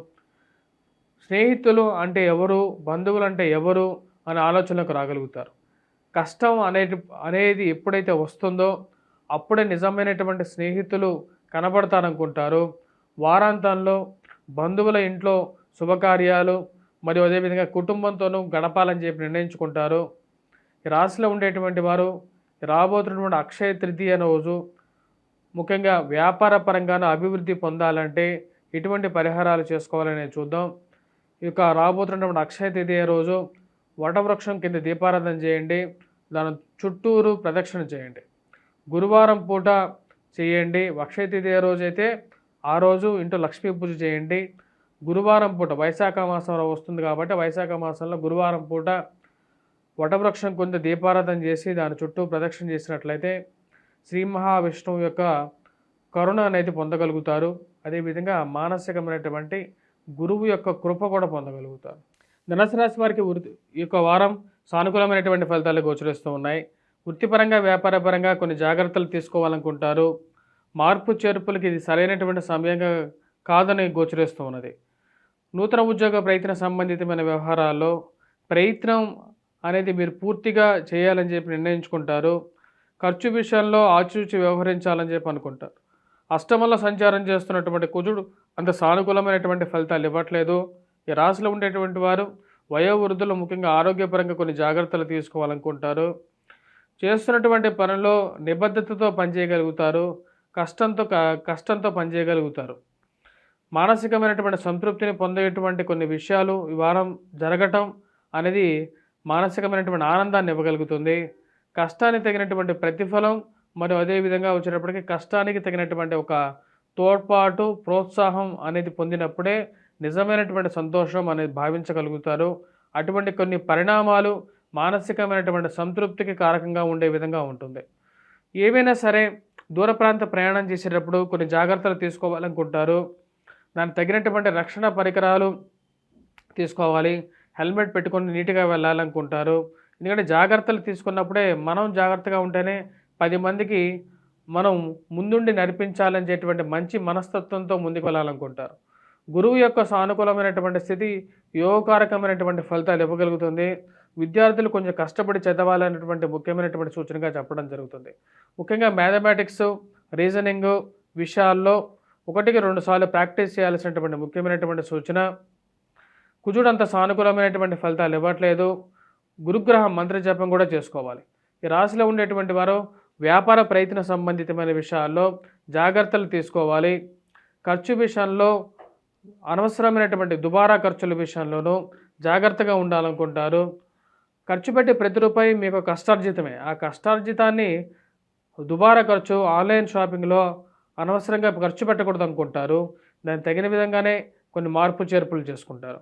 A: స్నేహితులు అంటే ఎవరు, బంధువులు అంటే ఎవరు అనే ఆలోచనకు రాగలుగుతారు. కష్టం అనేది ఎప్పుడైతే వస్తుందో అప్పుడే నిజమైనటువంటి స్నేహితులు కనబడతారనుకుంటారు. వారాంతంలో బంధువుల ఇంట్లో శుభకార్యాలు మరియు అదేవిధంగా కుటుంబంతోనూ గడపాలని చెప్పి నిర్ణయించుకుంటారు. ఈ రాశిలో ఉండేటువంటి వారు రాబోతున్నటువంటి అక్షయ తృతీయ రోజు ముఖ్యంగా వ్యాపార పరంగాను అభివృద్ధి పొందాలంటే ఎటువంటి పరిహారాలు చేసుకోవాలని చూద్దాం. ఈ యొక్క రాబోతున్నటువంటి అక్షయ తృతీయ రోజు వటవృక్షం కింద దీపారాధన చేయండి. దాని చుట్టూరు ప్రదక్షిణ చేయండి. గురువారం పూట చేయండి. అక్షయ తృతీయ రోజు అయితే ఆ రోజు ఇంట్లో లక్ష్మీ పూజ చేయండి. గురువారం పూట వైశాఖ మాసం వస్తుంది కాబట్టి వైశాఖ మాసంలో గురువారం పూట వటవృక్షం కింద దీపారాధన చేసి దాని చుట్టూ ప్రదక్షిణ చేసినట్లయితే శ్రీ మహావిష్ణువు యొక్క కరుణ అనేది పొందగలుగుతారు. అదేవిధంగా మానసికమైనటువంటి గురువు యొక్క కృప కూడా పొందగలుగుతారు. ధనుసు రాశి వారికి ఈ యొక్క వారం సానుకూలమైనటువంటి ఫలితాలు గోచరిస్తూ ఉన్నాయి. వృత్తిపరంగా వ్యాపారపరంగా కొన్ని జాగ్రత్తలు తీసుకోవాలనుకుంటారు. మార్పు చేర్పులకి ఇది సరైనటువంటి సమయంగా కాదని గోచరిస్తూ ఉన్నది. నూతన ఉద్యోగ ప్రయత్న సంబంధితమైన వ్యవహారాల్లో ప్రయత్నం అనేది మీరు పూర్తిగా చేయాలని చెప్పి నిర్ణయించుకుంటారు. ఖర్చు విషయంలో ఆచితూచి వ్యవహరించాలని చెప్పి అనుకుంటారు. అష్టమంలో సంచారం చేస్తున్నటువంటి కుజుడు అంత సానుకూలమైనటువంటి ఫలితాలు ఇవ్వట్లేదు. ఈ రాశిలో ఉండేటువంటి వారు వయోవృద్ధులు ముఖ్యంగా ఆరోగ్యపరంగా కొన్ని జాగ్రత్తలు తీసుకోవాలనుకుంటారు. చేస్తున్నటువంటి పనుల్లో నిబద్ధతతో పనిచేయగలుగుతారు. కష్టంతో పనిచేయగలుగుతారు. మానసికమైనటువంటి సంతృప్తిని పొందేటువంటి కొన్ని విషయాలు ఈ వారం జరగటం అనేది మానసికమైనటువంటి ఆనందాన్ని ఇవ్వగలుగుతుంది. కష్టానికి తగినటువంటి ప్రతిఫలం మరియు అదేవిధంగా వచ్చేటప్పటికి కష్టానికి తగినటువంటి ఒక తోడ్పాటు, ప్రోత్సాహం అనేది పొందినప్పుడే నిజమైనటువంటి సంతోషం అనేది భావించగలుగుతారు. అటువంటి కొన్ని పరిణామాలు మానసికమైనటువంటి సంతృప్తికి కారకంగా ఉండే విధంగా ఉంటుంది. ఏవైనా సరే దూర ప్రాంత ప్రయాణం చేసేటప్పుడు కొన్ని జాగ్రత్తలు తీసుకోవాలనుకుంటారు. దానికి తగినటువంటి రక్షణ పరికరాలు తీసుకోవాలి. హెల్మెట్ పెట్టుకొని నీట్గా వెళ్ళాలనుకుంటారు. ఎందుకంటే జాగ్రత్తలు తీసుకున్నప్పుడే మనం జాగ్రత్తగా ఉంటేనే 10 మందికి మనం ముందుండి నడిపించాలనేటువంటి మంచి మనస్తత్వంతో ముందుకు వెళ్ళాలనుకుంటారు. గురువు యొక్క సానుకూలమైనటువంటి స్థితి యోగకారకమైనటువంటి ఫలితాలు ఇవ్వగలుగుతుంది. విద్యార్థులు కొంచెం కష్టపడి చదవాలనేటువంటి ముఖ్యమైనటువంటి సూచనగా చెప్పడం జరుగుతుంది. ముఖ్యంగా మ్యాథమెటిక్స్, రీజనింగ్ విషయాల్లో 1-2 సార్లు ప్రాక్టీస్ చేయాల్సినటువంటి ముఖ్యమైనటువంటి సూచన. కుజుడు అంత సానుకూలమైనటువంటి ఫలితాలు ఇవ్వట్లేదు. గురుగ్రహ మంత్ర జపం కూడా చేసుకోవాలి. ఈ రాశిలో ఉండేటువంటి వారు వ్యాపార ప్రయత్న సంబంధితమైన విషయాల్లో జాగ్రత్తలు తీసుకోవాలి. ఖర్చు విషయంలో అనవసరమైనటువంటి దుబారా ఖర్చుల విషయంలోనూ జాగ్రత్తగా ఉండాలనుకుంటారు. ఖర్చు పెట్టి ప్రతి రూపాయి మీకు కష్టార్జితమే. ఆ కష్టార్జితాన్ని దుబారా ఖర్చు, ఆన్లైన్ షాపింగ్లో అనవసరంగా ఖర్చు పెట్టకూడదు అనుకుంటారు. దానికి తగిన విధంగానే కొన్ని మార్పు చేర్పులు చేసుకుంటారు.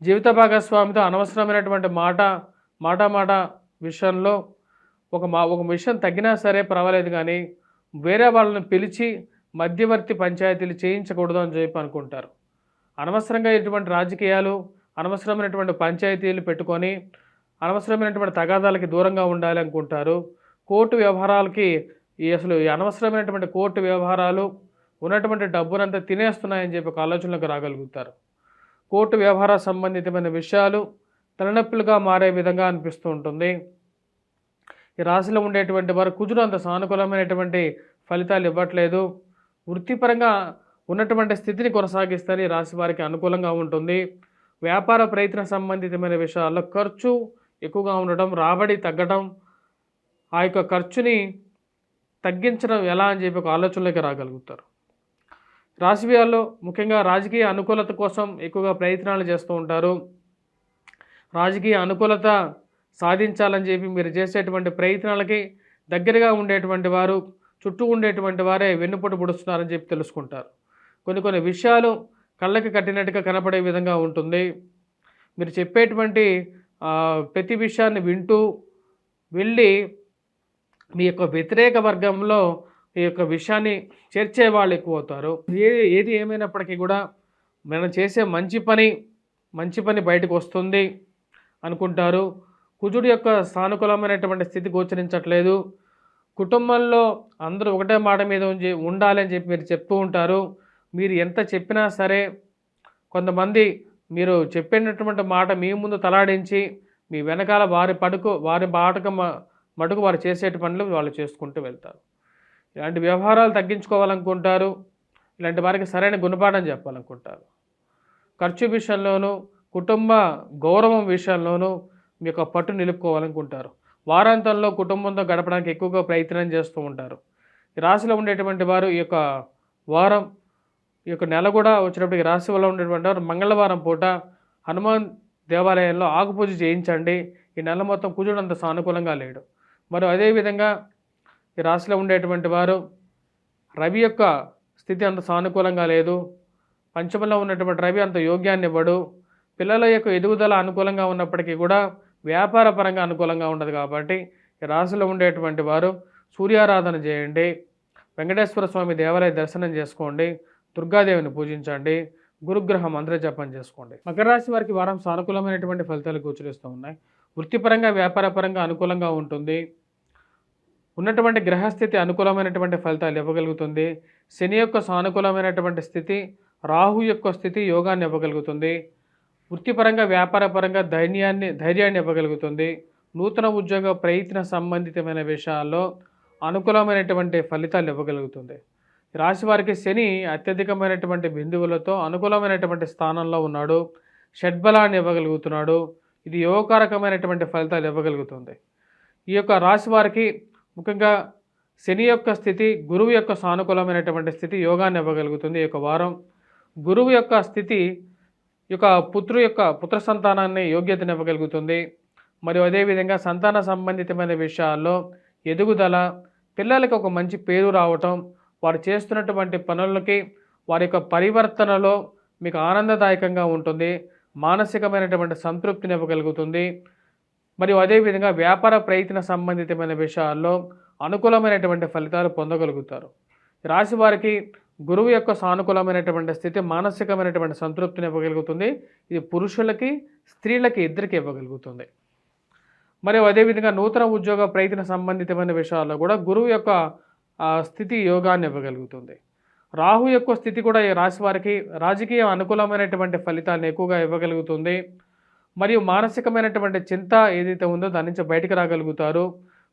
A: జీవిత భాగస్వామితో అనవసరమైనటువంటి మాట విషయంలో ఒక విషయం తగ్గినా సరే పర్వాలేదు, కానీ వేరే వాళ్ళని పిలిచి మధ్యవర్తి పంచాయతీలు చేయించకూడదు అని చెప్పి అనుకుంటారు. అనవసరంగా ఇటువంటి రాజకీయాలు, అనవసరమైనటువంటి పంచాయతీలు పెట్టుకొని అనవసరమైనటువంటి తగాదాలకి దూరంగా ఉండాలి అనుకుంటారు. కోర్టు వ్యవహారాలకి అసలు అనవసరమైనటువంటి కోర్టు వ్యవహారాలు ఉన్నటువంటి డబ్బునంతా తినేస్తున్నాయని చెప్పి ఒక ఆలోచనలకు రాగలుగుతారు. కోర్టు వ్యవహార సంబంధితమైన విషయాలు తలనొప్పులుగా మారే విధంగా అనిపిస్తూ ఉంటుంది. ఈ రాశిలో ఉండేటువంటి వారు కుజుడు అంత సానుకూలమైనటువంటి ఫలితాలు ఇవ్వట్లేదు. వృత్తిపరంగా ఉన్నటువంటి స్థితిని కొనసాగిస్తే ఈ రాశి వారికి అనుకూలంగా ఉంటుంది. వ్యాపార ప్రయత్న సంబంధితమైన విషయాల్లో ఖర్చు ఎక్కువగా ఉండటం, రాబడి తగ్గడం, ఆ యొక్క ఖర్చుని తగ్గించడం ఎలా అని చెప్పి ఒక ఆలోచనలోకి రాగలుగుతారు. రాశివాళ్ళు ముఖ్యంగా రాజకీయ అనుకూలత కోసం ఎక్కువగా ప్రయత్నాలు చేస్తూ ఉంటారు. రాజకీయ అనుకూలత సాధించాలని చెప్పి మీరు చేసేటువంటి ప్రయత్నాలకి దగ్గరగా ఉండేటువంటి వారు, చుట్టూ ఉండేటువంటి వారే వెన్నుపోటు పొడుస్తున్నారని చెప్పి తెలుసుకుంటారు. కొన్ని విషయాలు కళ్ళకి కట్టినట్టుగా కనపడే విధంగా ఉంటుంది. మీరు చెప్పేటువంటి ప్రతి విషయాన్ని వింటూ వెళ్ళి మీ యొక్క వ్యతిరేక వర్గంలో ఈ యొక్క విషయాన్ని చేర్చే వాళ్ళు ఎక్కువ అవుతారు. ఏది ఏమైనప్పటికీ కూడా మనం చేసే మంచి పని బయటకు వస్తుంది అనుకుంటారు. కుజుడు యొక్క సానుకూలమైనటువంటి స్థితి గోచరించట్లేదు. కుటుంబంలో అందరూ ఒకటే మాట మీద ఉండాలి అని చెప్పి మీరు చెప్తూ ఉంటారు. మీరు ఎంత చెప్పినా సరే కొంతమంది మీరు చెప్పినటువంటి మాట మీ ముందు తలాడించి మీ వెనకాల వారి మటుకు వారు చేసే పనులు వాళ్ళు చేసుకుంటూ వెళ్తారు. ఇలాంటి వ్యవహారాలు తగ్గించుకోవాలనుకుంటారు. ఇలాంటి వారికి సరైన గుణపాఠం చెప్పాలనుకుంటారు. ఖర్చు విషయంలోనూ, కుటుంబ గౌరవం విషయంలోనూ మీ యొక్క పట్టు నిలుపుకోవాలనుకుంటారు. వారాంతంలో కుటుంబంతో గడపడానికి ఎక్కువగా ప్రయత్నం చేస్తూ ఉంటారు. ఈ రాశిలో ఉండేటువంటి వారు ఈ యొక్క నెల కూడా వచ్చినప్పటికీ రాశి వల్ల ఉండేటువంటి వారు మంగళవారం పూట హనుమాన్ దేవాలయంలో ఆకుపూజ చేయించండి. ఈ నెల మొత్తం కుజుడు అంత సానుకూలంగా లేడు. మరి అదేవిధంగా ఈ రాశిలో ఉండేటువంటి వారు రవి యొక్క స్థితి అంత సానుకూలంగా లేదు. పంచమంలో ఉన్నటువంటి రవి అంత యోగ్యాన్ని ఇవ్వడు. పిల్లల యొక్క ఎదుగుదల అనుకూలంగా ఉన్నప్పటికీ కూడా వ్యాపార పరంగా అనుకూలంగా ఉండదు. కాబట్టి ఈ రాశిలో ఉండేటువంటి వారు సూర్యారాధన చేయండి, వెంకటేశ్వర స్వామి దేవాలయ దర్శనం చేసుకోండి, దుర్గాదేవిని పూజించండి, గురుగ్రహ మంత్ర జపం చేసుకోండి. మకర రాశి వారికి వారం సానుకూలమైనటువంటి ఫలితాలు గోచరిస్తూ ఉన్నాయి. వృత్తిపరంగా వ్యాపారపరంగా అనుకూలంగా ఉంటుంది. ఉన్నటువంటి గ్రహస్థితి అనుకూలమైనటువంటి ఫలితాలు ఇవ్వగలుగుతుంది. శని యొక్క సానుకూలమైనటువంటి స్థితి, రాహు యొక్క స్థితి యోగాన్ని ఇవ్వగలుగుతుంది. వృత్తిపరంగా వ్యాపారపరంగా ధైర్యాన్ని ఇవ్వగలుగుతుంది. నూతన ఉద్యోగ ప్రయత్న సంబంధితమైన విషయాల్లో అనుకూలమైనటువంటి ఫలితాలు ఇవ్వగలుగుతుంది. రాశి వారికి శని అత్యధికమైనటువంటి బిందువులతో అనుకూలమైనటువంటి స్థానంలో ఉన్నాడు. షడ్బలాన్ని ఇవ్వగలుగుతున్నాడు. ఇది యోగకారకమైనటువంటి ఫలితాలు ఇవ్వగలుగుతుంది. ఈ యొక్క రాశి వారికి ముఖ్యంగా శని యొక్క స్థితి, గురువు యొక్క సానుకూలమైనటువంటి స్థితి యోగాన్ని ఇవ్వగలుగుతుంది. ఈ యొక్క వారం గురువు యొక్క స్థితి పుత్ర సంతానాన్ని యోగ్యతను ఇవ్వగలుగుతుంది. మరియు అదేవిధంగా సంతాన సంబంధితమైన విషయాల్లో ఎదుగుదల, పిల్లలకి ఒక మంచి పేరు రావటం, వారు చేస్తున్నటువంటి పనులకి వారి యొక్క పరివర్తనలో మీకు ఆనందదాయకంగా ఉంటుంది. మానసికమైనటువంటి సంతృప్తిని ఇవ్వగలుగుతుంది. మరియు అదేవిధంగా వ్యాపార ప్రయత్న సంబంధితమైన విషయాల్లో అనుకూలమైనటువంటి ఫలితాలు పొందగలుగుతారు. రాశి వారికి గురువు యొక్క సానుకూలమైనటువంటి స్థితి మానసికమైనటువంటి సంతృప్తిని ఇవ్వగలుగుతుంది. ఇది పురుషులకి స్త్రీలకి ఇద్దరికి ఇవ్వగలుగుతుంది. మరియు అదేవిధంగా నూతన ఉద్యోగ ప్రయత్న సంబంధితమైన విషయాల్లో కూడా గురువు యొక్క స్థితి యోగాన్ని ఇవ్వగలుగుతుంది. రాహు యొక్క స్థితి కూడా ఈ రాశి వారికి రాజకీయ అనుకూలమైనటువంటి ఫలితాలను ఎక్కువగా ఇవ్వగలుగుతుంది. మరియు మానసికమైనటువంటి చింత ఏదైతే ఉందో దాని నుంచి బయటకు రాగలుగుతారు.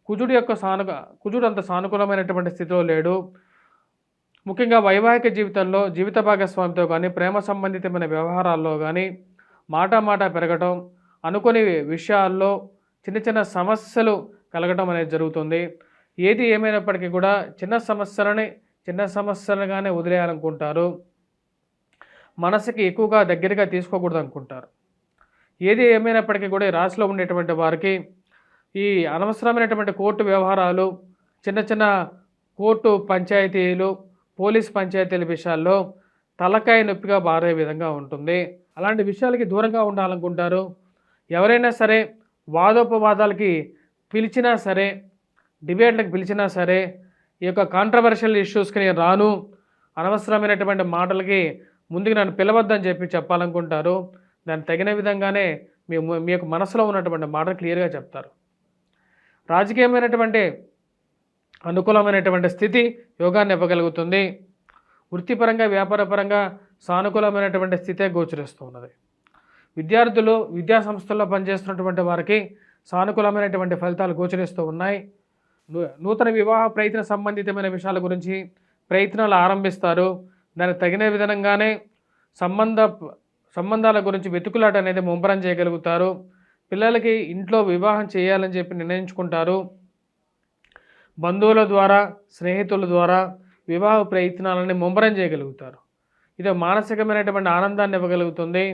A: కుజుడు అంత సానుకూలమైనటువంటి స్థితిలో లేడు. ముఖ్యంగా వైవాహిక జీవితంలో జీవిత భాగస్వామితో కానీ ప్రేమ సంబంధితమైన వ్యవహారాల్లో కానీ మాట పెరగటం, అనుకోని విషయాల్లో చిన్న సమస్యలు కలగటం అనేది జరుగుతుంది. ఏది ఏమైనప్పటికీ కూడా చిన్న సమస్యలుగానే వదిలేయాలనుకుంటారు. మనసుకి ఎక్కువగా దగ్గరగా తీసుకోకూడదు అనుకుంటారు. ఏది ఏమైనప్పటికీ కూడా ఈ రాశిలో ఉండేటువంటి వారికి ఈ అనవసరమైనటువంటి కోర్టు వ్యవహారాలు, చిన్న కోర్టు పంచాయతీలు, పోలీస్ పంచాయతీల విషయాల్లో తలకాయ నొప్పిగా మారే విధంగా ఉంటుంది. అలాంటి విషయాలకి దూరంగా ఉండాలనుకుంటారు. ఎవరైనా సరే వాదోపవాదాలకి పిలిచినా సరే, డిబేట్లకు పిలిచినా సరే, ఈ యొక్క కాంట్రవర్షియల్ ఇష్యూస్కి నేను రాను, అనవసరమైనటువంటి మాటలకి ముందుకు నన్ను పిలవద్దని చెప్పాలనుకుంటారు. దానికి తగిన విధంగానే మీ యొక్క మనసులో ఉన్నటువంటి మాటలు క్లియర్గా చెప్తారు. రాజకీయమైనటువంటి అనుకూలమైనటువంటి స్థితి యోగాన్ని ఇవ్వగలుగుతుంది. వృత్తిపరంగా వ్యాపారపరంగా సానుకూలమైనటువంటి స్థితే గోచరిస్తూ ఉన్నది. విద్యార్థులు విద్యా సంస్థల్లో పనిచేస్తున్నటువంటి వారికి సానుకూలమైనటువంటి ఫలితాలు గోచరిస్తూ ఉన్నాయి. నూతన వివాహ ప్రయత్న సంబంధితమైన విషయాల గురించి ప్రయత్నాలు ఆరంభిస్తారు. దానికి తగిన విధంగానే సంబంధాల గురించి వెతుకులాట అనేది ముమ్మరం చేయగలుగుతారు. పిల్లలకి ఇంట్లో వివాహం చేయాలని చెప్పి నిర్ణయించుకుంటారు. బంధువుల ద్వారా, స్నేహితుల ద్వారా వివాహ ప్రయత్నాలని ముమ్మరం చేయగలుగుతారు. ఇది మానసికమైనటువంటి ఆనందాన్ని ఇవ్వగలుగుతుంది.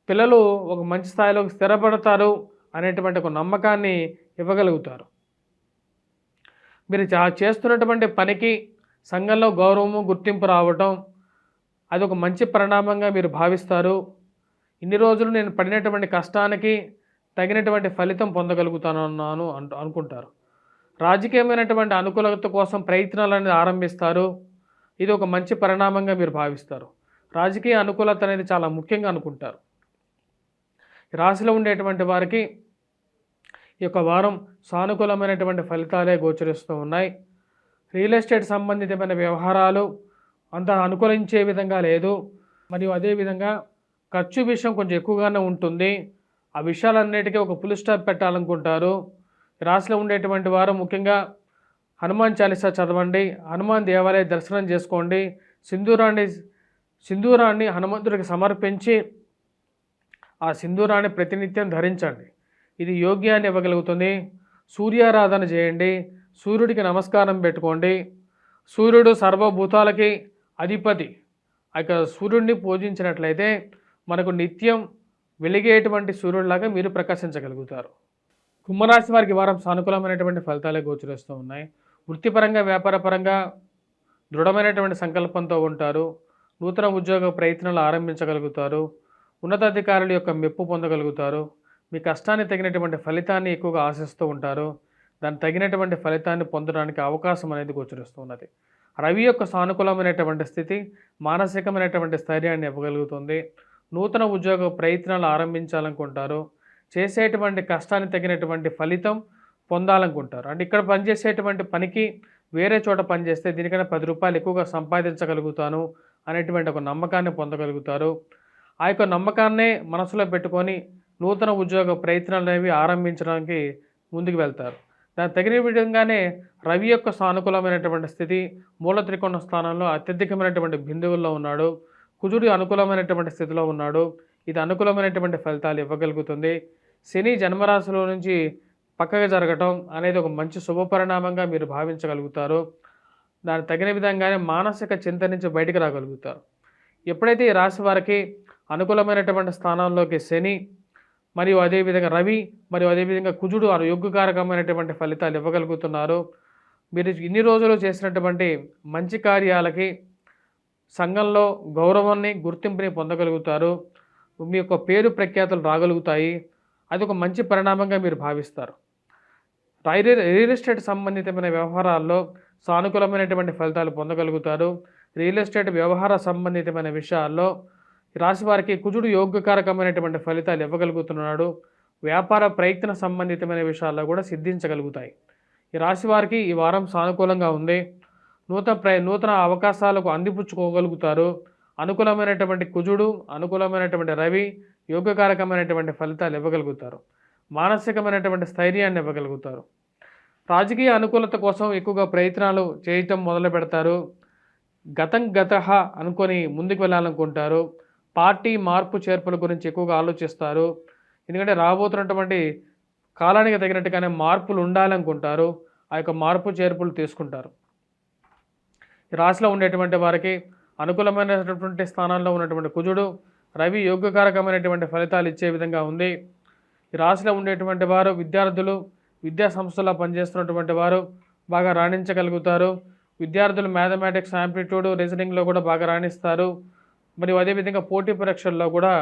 A: పిల్లలు ఒక మంచి స్థాయిలోకి స్థిరపడతారు అనేటువంటి ఒక నమ్మకాన్ని ఇవ్వగలుగుతారు. మీరు చేస్తున్నటువంటి పనికి సంఘంలో గౌరవము, గుర్తింపు రావటం అది ఒక మంచి పరిణామంగా మీరు భావిస్తారు. ఇన్ని రోజులు నేను పడినటువంటి కష్టానికి తగినటువంటి ఫలితం పొందగలుగుతాను అనుకుంటారు. రాజకీయమైనటువంటి అనుకూలత కోసం ప్రయత్నాలను ఆరంభిస్తారు. ఇది ఒక మంచి పరిణామంగా మీరు భావిస్తారు. రాజకీయ అనుకూలత అనేది చాలా ముఖ్యంగా అనుకుంటారు. రాశిలో ఉండేటువంటి వారికి ఈ యొక్క వారం సానుకూలమైనటువంటి ఫలితాలే గోచరిస్తూ ఉన్నాయి. రియల్ ఎస్టేట్ సంబంధితమైన వ్యవహారాలు అంత అనుకూలించే విధంగా లేదు. మరియు అదేవిధంగా ఖర్చు విషయం కొంచెం ఎక్కువగానే ఉంటుంది. ఆ విషయాలన్నిటికీ ఒక ఫుల్ స్టాప్ పెట్టాలనుకుంటారు. రాశిలో ఉండేటువంటి వారు ముఖ్యంగా హనుమాన్ చాలీసా చదవండి, హనుమాన్ దేవాలయ దర్శనం చేసుకోండి, సింధూరాన్ని హనుమంతుడికి సమర్పించి ఆ సింధూరాన్ని ప్రతినిత్యం ధరించండి. ఇది యోగ్యాన్ని ఇవ్వగలుగుతుంది. సూర్యారాధన చేయండి, సూర్యుడికి నమస్కారం పెట్టుకోండి. సూర్యుడు సర్వభూతాలకి అధిపతి. ఇక సూర్యుడిని పూజించినట్లయితే మనకు నిత్యం వెలిగేటువంటి సూర్యుడిలాగా మీరు ప్రకాశించగలుగుతారు. కుంభరాశి వారికి వారం సానుకూలమైనటువంటి ఫలితాలే గోచరిస్తూ ఉన్నాయి. వృత్తిపరంగా, వ్యాపారపరంగా దృఢమైనటువంటి సంకల్పంతో ఉంటారు. నూతన ఉద్యోగ ప్రయత్నాలు ఆరంభించగలుగుతారు. ఉన్నతాధికారుల యొక్క మెప్పు పొందగలుగుతారు. మీ కష్టాన్ని తగినటువంటి ఫలితాన్ని ఎక్కువగా ఆశిస్తూ ఉంటారు. దానికి తగినటువంటి ఫలితాన్ని పొందడానికి అవకాశం అనేది గోచరిస్తూ ఉన్నది. రవి యొక్క సానుకూలమైనటువంటి స్థితి మానసికమైనటువంటి స్థైర్యాన్ని ఇవ్వగలుగుతుంది. నూతన ఉద్యోగ ప్రయత్నాలు ఆరంభించాలనుకుంటారు. చేసేటువంటి కష్టానికి తగినటువంటి ఫలితం పొందాలనుకుంటారు. అంటే ఇక్కడ పనిచేసేటువంటి పనికి వేరే చోట పనిచేస్తే దీనికన్నా 10 రూపాయలు ఎక్కువగా సంపాదించగలుగుతాను అనేటువంటి ఒక నమ్మకాన్ని పొందగలుగుతారు. ఆ యొక్క నమ్మకాన్నే మనసులో పెట్టుకొని నూతన ఉద్యోగ ప్రయత్నాలు అనేవి ఆరంభించడానికి ముందుకు వెళ్తారు. దానికి తగిన విధంగానే రవి యొక్క సానుకూలమైనటువంటి స్థితి మూల త్రికోణ స్థానంలో అత్యధికమైనటువంటి బిందువుల్లో ఉన్నాడు. కుజుడు అనుకూలమైనటువంటి స్థితిలో ఉన్నాడు. ఇది అనుకూలమైనటువంటి ఫలితాలు ఇవ్వగలుగుతుంది. శని జన్మరాశిలో నుంచి పక్కగా జరగటం అనేది ఒక మంచి శుభపరిణామంగా మీరు భావించగలుగుతారు. దానికి తగిన విధంగానే మానసిక చింత నుంచి బయటకు రాగలుగుతారు. ఎప్పుడైతే ఈ రాశి వారికి అనుకూలమైనటువంటి స్థానాల్లోకి శని మరియు అదేవిధంగా రవి మరియు అదేవిధంగా కుజుడు యోగ్యకారకమైనటువంటి ఫలితాలు ఇవ్వగలుగుతున్నారు. మీరు ఇన్ని రోజులు చేసినటువంటి మంచి కార్యాలకి సంఘంలో గౌరవాన్ని, గుర్తింపుని పొందగలుగుతారు. మీ యొక్క పేరు ప్రఖ్యాతులు రాగలుగుతాయి. అది ఒక మంచి పరిణామంగా మీరు భావిస్తారు. రియల్ ఎస్టేట్ సంబంధితమైన వ్యవహారాల్లో సానుకూలమైనటువంటి ఫలితాలు పొందగలుగుతారు. రియల్ ఎస్టేట్ వ్యవహార సంబంధితమైన విషయాల్లో రాశి వారికి కుజుడు యోగ్యకారకమైనటువంటి ఫలితాలు ఇవ్వగలుగుతున్నాడు. వ్యాపార ప్రయత్న సంబంధితమైన విషయాల్లో కూడా సిద్ధించగలుగుతాయి. ఈ రాశి వారికి ఈ వారం సానుకూలంగా ఉంది. నూతన అవకాశాలకు అందిపుచ్చుకోగలుగుతారు. అనుకూలమైనటువంటి కుజుడు, అనుకూలమైనటువంటి రవి యోగ్యకారకమైనటువంటి ఫలితాలు ఇవ్వగలుగుతారు. మానసికమైనటువంటి స్థైర్యాన్ని ఇవ్వగలుగుతారు. రాజకీయ అనుకూలత కోసం ఎక్కువగా ప్రయత్నాలు చేయటం మొదలు పెడతారు. గతః అనుకొని ముందుకు వెళ్ళాలనుకుంటారు. పార్టీ మార్పు చేర్పుల గురించి ఎక్కువగా ఆలోచిస్తారు. ఎందుకంటే రాబోతున్నటువంటి కాలానికి తగినట్టుగానే మార్పులు ఉండాలనుకుంటారు. ఆ యొక్క మార్పు చేర్పులు తీసుకుంటారు. ఈ రాశిలో ఉండేటువంటి వారికి అనుకూలమైనటువంటి స్థానాల్లో ఉన్నటువంటి కుజుడు, రవి యోగ్యకారకమైనటువంటి ఫలితాలు ఇచ్చే విధంగా ఉంది. ఈ రాశిలో ఉండేటువంటి వారు విద్యార్థులు, విద్యా సంస్థల్లో పనిచేస్తున్నటువంటి వారు బాగా రాణించగలుగుతారు. విద్యార్థులు మ్యాథమెటిక్స్, ఆంప్లిట్యూడ్, రీజనింగ్లో కూడా బాగా రాణిస్తారు. మరియు అదేవిధంగా పోటీ పరీక్షల్లో కూడా